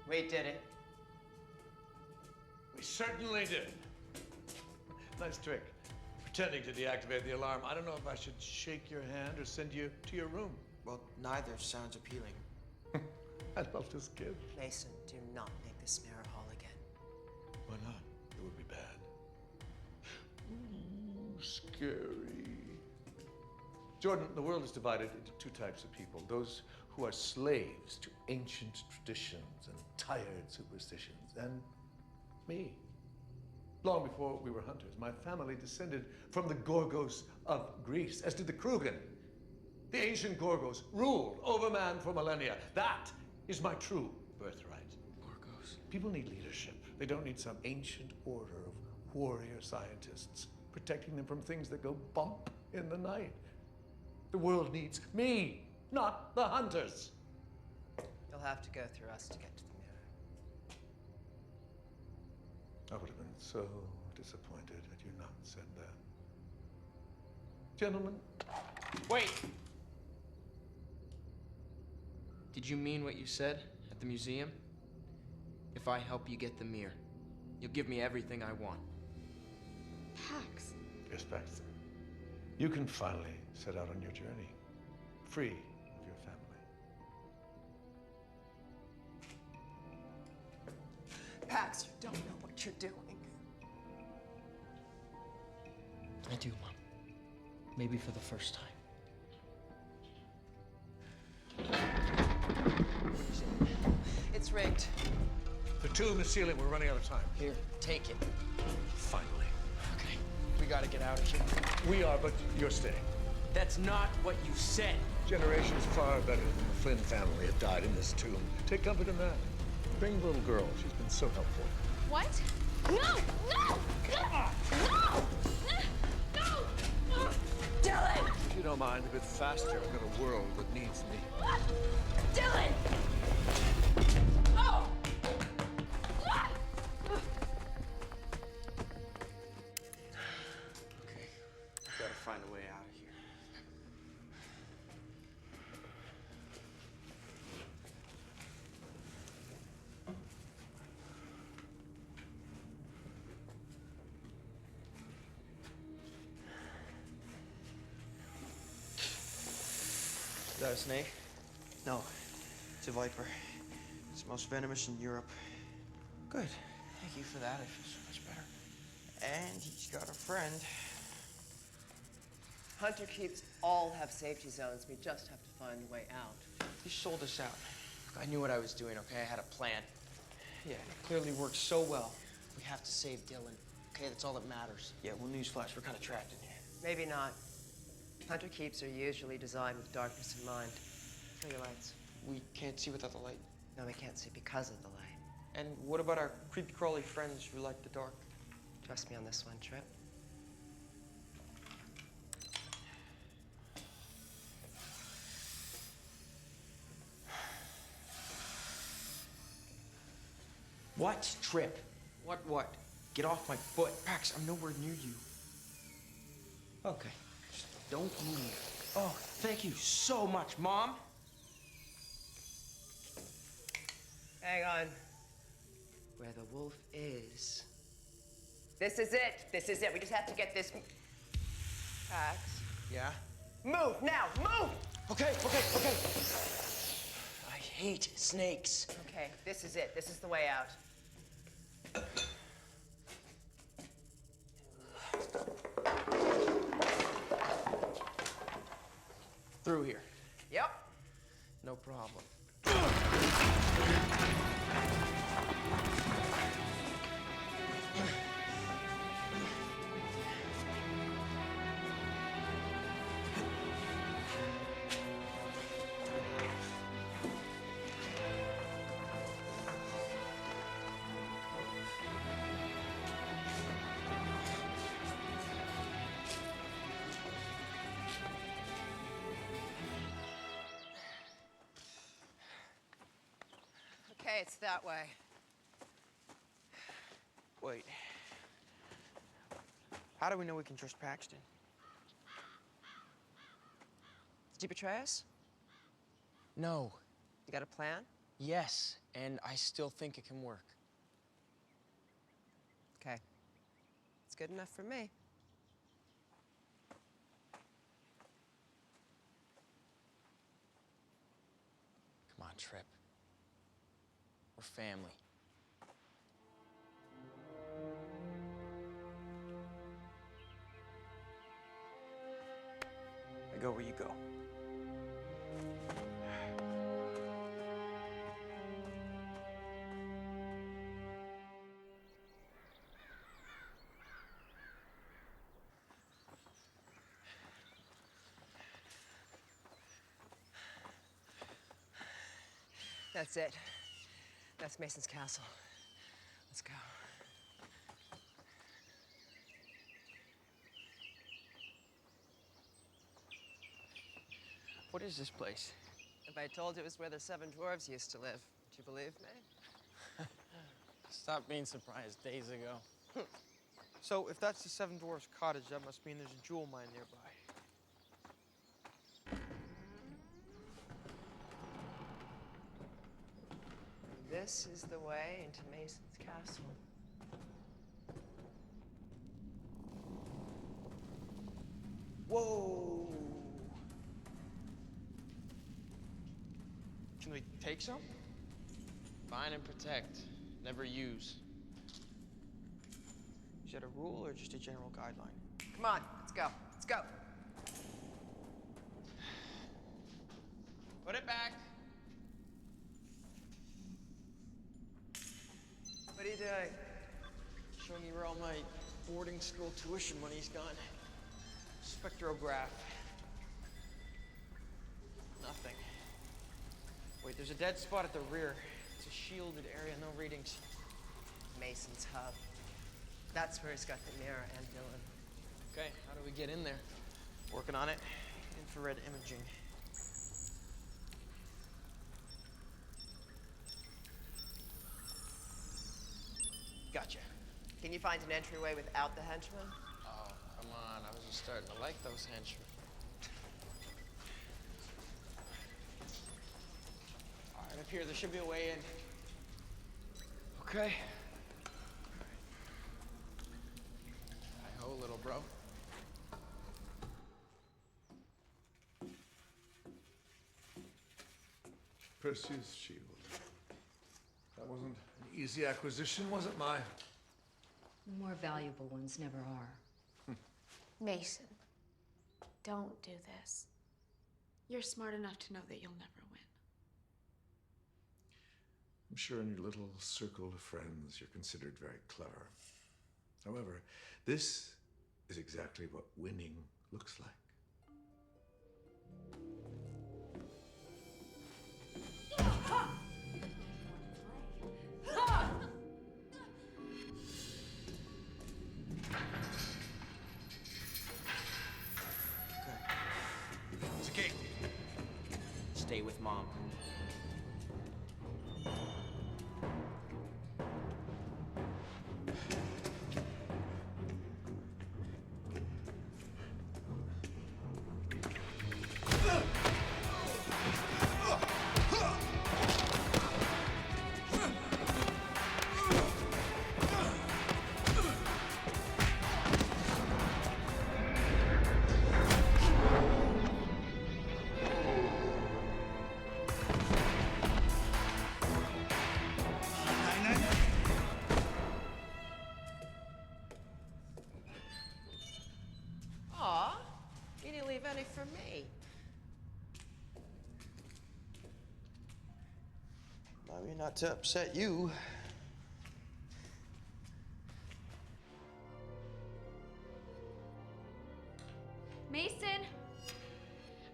We did it. We certainly did. Nice trick. Pretending to deactivate the alarm. I don't know if I should shake your hand or send you to your room. Well, neither sounds appealing. I love this kid. Mason, do not make this mirror hall again. Why not? It would be bad. Ooh, scary. Jordan, the world is divided into two types of people. Those who are slaves to ancient traditions and tired superstitions, and me. Long before we were hunters, my family descended from the Gorgos of Greece, as did the Krugen. The ancient Gorgos ruled over man for millennia. That is my true birthright. Gorgos. People need leadership. They don't need some ancient order of warrior scientists protecting them from things that go bump in the night. The world needs me, not the hunters. You'll have to go through us to get to the mirror. I would have been so disappointed had you not said that. Gentlemen. Wait! Did you mean what you said at the museum? If I help you get the mirror, you'll give me everything I want. Pax. Yes, Baxter. You can finally set out on your journey, free of your family. Pax, you don't know what you're doing. I do, Mom. Maybe for the first time. It's rigged. The tomb is sealing. We're running out of time. Here, take it. Finally. Okay, we gotta get out of here. We are, but you're staying. That's not what you said. Generations far better than the Flynn family have died in this tomb. Take comfort in that. Bring the little girl. She's been so helpful. What? No! No! No! No! Dylan! If you don't mind a bit faster, I've got a world that needs me. Dylan! Oh! Gotta find a way Is that a snake? No, it's a viper. It's the most venomous in Europe. Good. Thank you for that. I feel so much better. And he's got a friend. Hunter keeps all have safety zones. We just have to find a way out. He sold us out. I knew what I was doing, okay? I had a plan. Yeah, it clearly worked so well. We have to save Dylan. Okay, that's all that matters. Yeah, well, newsflash, we're kind of trapped in here. Maybe not. Hunter keeps are usually designed with darkness in mind. Show your lights. We can't see without the light. No, we can't see because of the light. And what about our creepy crawly friends who like the dark? Trust me on this one, Trip. What? Trip. What? Get off my foot. Pax, I'm nowhere near you. Okay. Just don't move. Oh, thank you so much, Mom. Hang on. Where the wolf is. This is it. This is it. We just have to get this. Pax. Yeah? Move now. Move. Okay. I hate snakes. Okay, this is it. This is the way out. Through here. Yep. No problem. Okay, it's that way. Wait. How do we know we can trust Paxton? Did you betray us? No. You got a plan? Yes, and I still think it can work. Okay. It's good enough for me. Come on, Trip. We're family. I go where you go. That's it. That's Mason's castle. Let's go. What is this place? If I told you it was where the 7 dwarves used to live, would you believe me? Stop being surprised days ago. So if that's the 7 Dwarfs cottage, that must mean there's a jewel mine nearby. This is the way into Mason's castle. Whoa! Can we take some? Find and protect. Never use. Is that a rule or just a general guideline? Come on, let's go. Let's go. Put it back. What are you doing? Showing you where all my boarding school tuition money's gone. Spectrograph. Nothing. Wait, there's a dead spot at the rear. It's a shielded area, no readings. Mason's hub. That's where he's got the mirror and Dylan. Okay, how do we get in there? Working on it. Infrared imaging. Gotcha. Can you find an entryway without the henchman? Oh, come on. I was just starting to like those henchmen. All right, up here, there should be a way in. Okay. Hi-ho, little bro. Perseus' shield. That wasn't an easy acquisition, was it, Mai? More valuable ones never are. Mason, don't do this. You're smart enough to know that you'll never win. I'm sure in your little circle of friends you're considered very clever. However, this is exactly what winning looks like. It's a gate. Stay with Mom. Aw, you didn't leave any for me. I mean, not to upset you. Mason!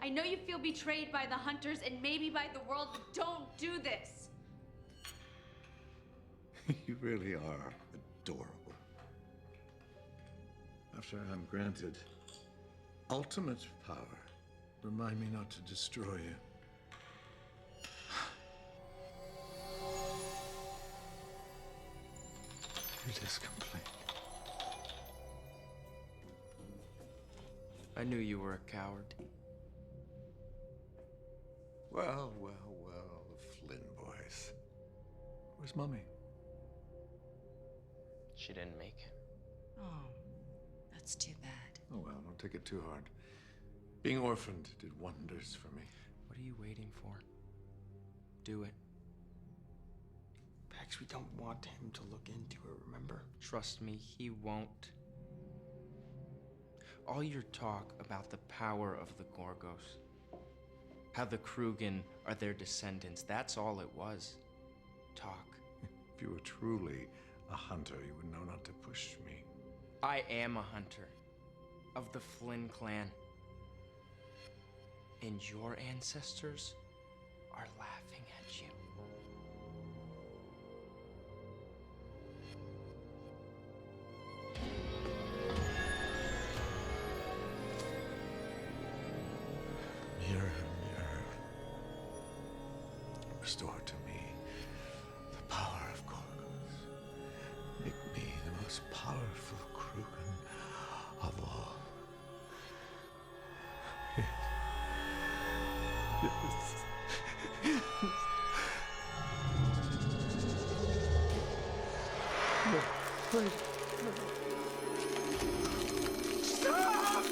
I know you feel betrayed by the hunters and maybe by the world, but don't do this! You really are adorable. After I'm granted ultimate power, remind me not to destroy you. It is complete. I knew you were a coward. Well, well, well, the Flynn boys. Where's Mummy? She didn't make it. Oh, that's too bad. Oh well, don't take it too hard. Being orphaned did wonders for me. What are you waiting for? Do it. Pax, we don't want him to look into it, remember? Trust me, he won't. All your talk about the power of the Gorgos, how the Krugen are their descendants, that's all it was. Talk. If you were truly a hunter, you would know not to push me. I am a hunter of the Flynn clan. And your ancestors are laughing at you. Mirror, mirror, restore to me the power of Gorgos. Make me the most powerful Krugen of all. Yes. Yes. No, wait, no. Stop!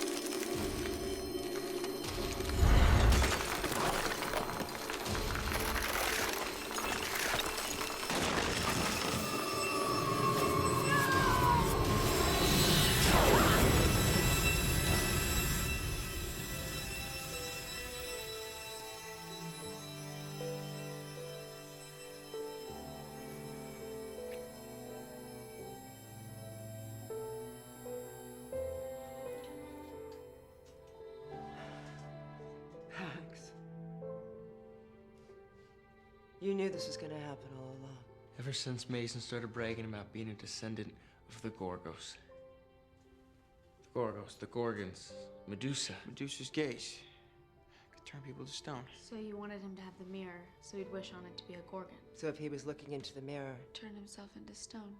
Pax. You knew this was gonna happen all along. Ever since Mason started bragging about being a descendant of the Gorgos. The Gorgos, the Gorgons, Medusa. Medusa's gaze could turn people to stone. So you wanted him to have the mirror, so he'd wish on it to be a Gorgon. So if he was looking into the mirror, Turn himself into stone.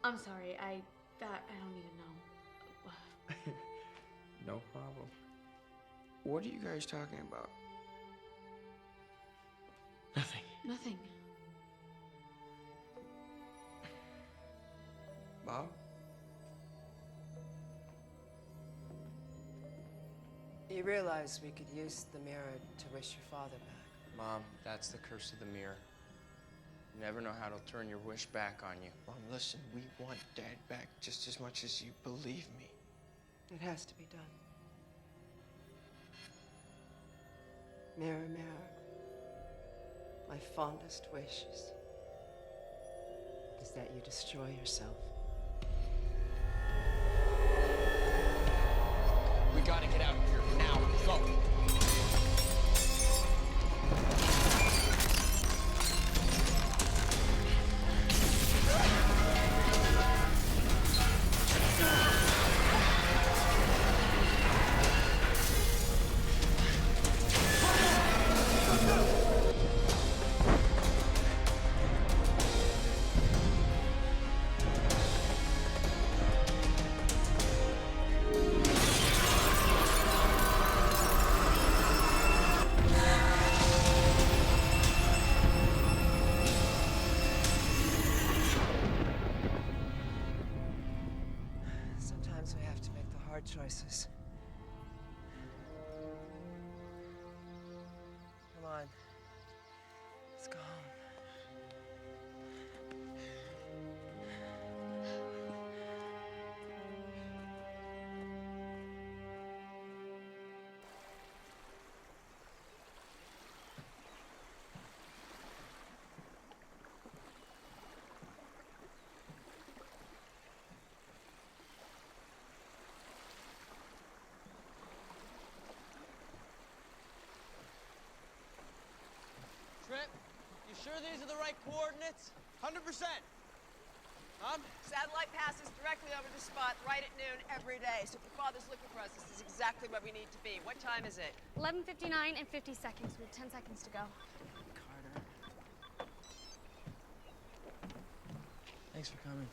I'm sorry, I don't even know. No problem. What are you guys talking about? Nothing. Nothing. Bob? You realize we could use the mirror to wish your father back. Mom, that's the curse of the mirror. You never know how it'll turn your wish back on you. Mom, listen, we want Dad back just as much as you, believe me. It has to be done. Mirror, mirror, my fondest wish is that you destroy yourself. We gotta get out of here now. Go. Sometimes we have to make the hard choices. Come on. Let's go home. Trip, you sure these are the right coordinates? 100%. Satellite passes directly over the spot right at noon every day. So if your father's looking for us, this is exactly where we need to be. What time is it? 11:59 and 50 seconds. We have 10 seconds to go. Thanks for coming.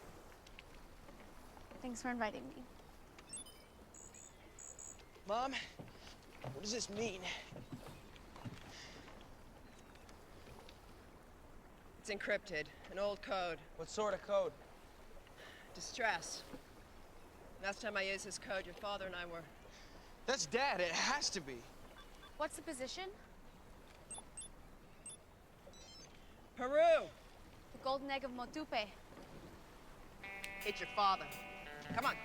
Thanks for inviting me. Mom, what does this mean? It's encrypted. An old code. What sort of code? Distress. Last time I used this code, your father and I were... That's Dad. It has to be. What's the position? Peru! The golden egg of Motupe. It's your father. Come on.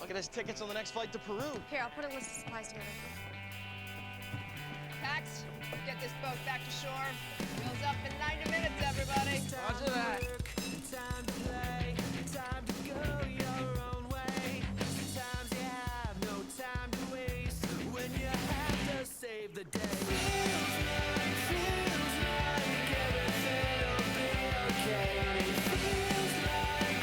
Look at his tickets on the next flight to Peru. Here, I'll put a list of supplies together. Pax, get this boat back to shore. Wheels up in 90 minutes, everybody. Roger that. Time to play, time to go your own way. Sometimes you have no time to waste when you have to save the day. Feels like everything'll be okay. Feels like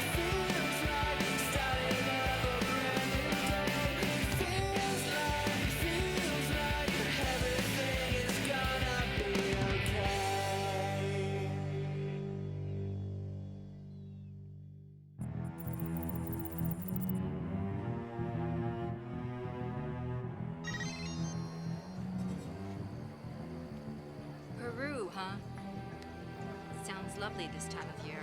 starting up a brand new day. Feels like everything is gonna be okay. Peru, huh? Sounds lovely this time of year.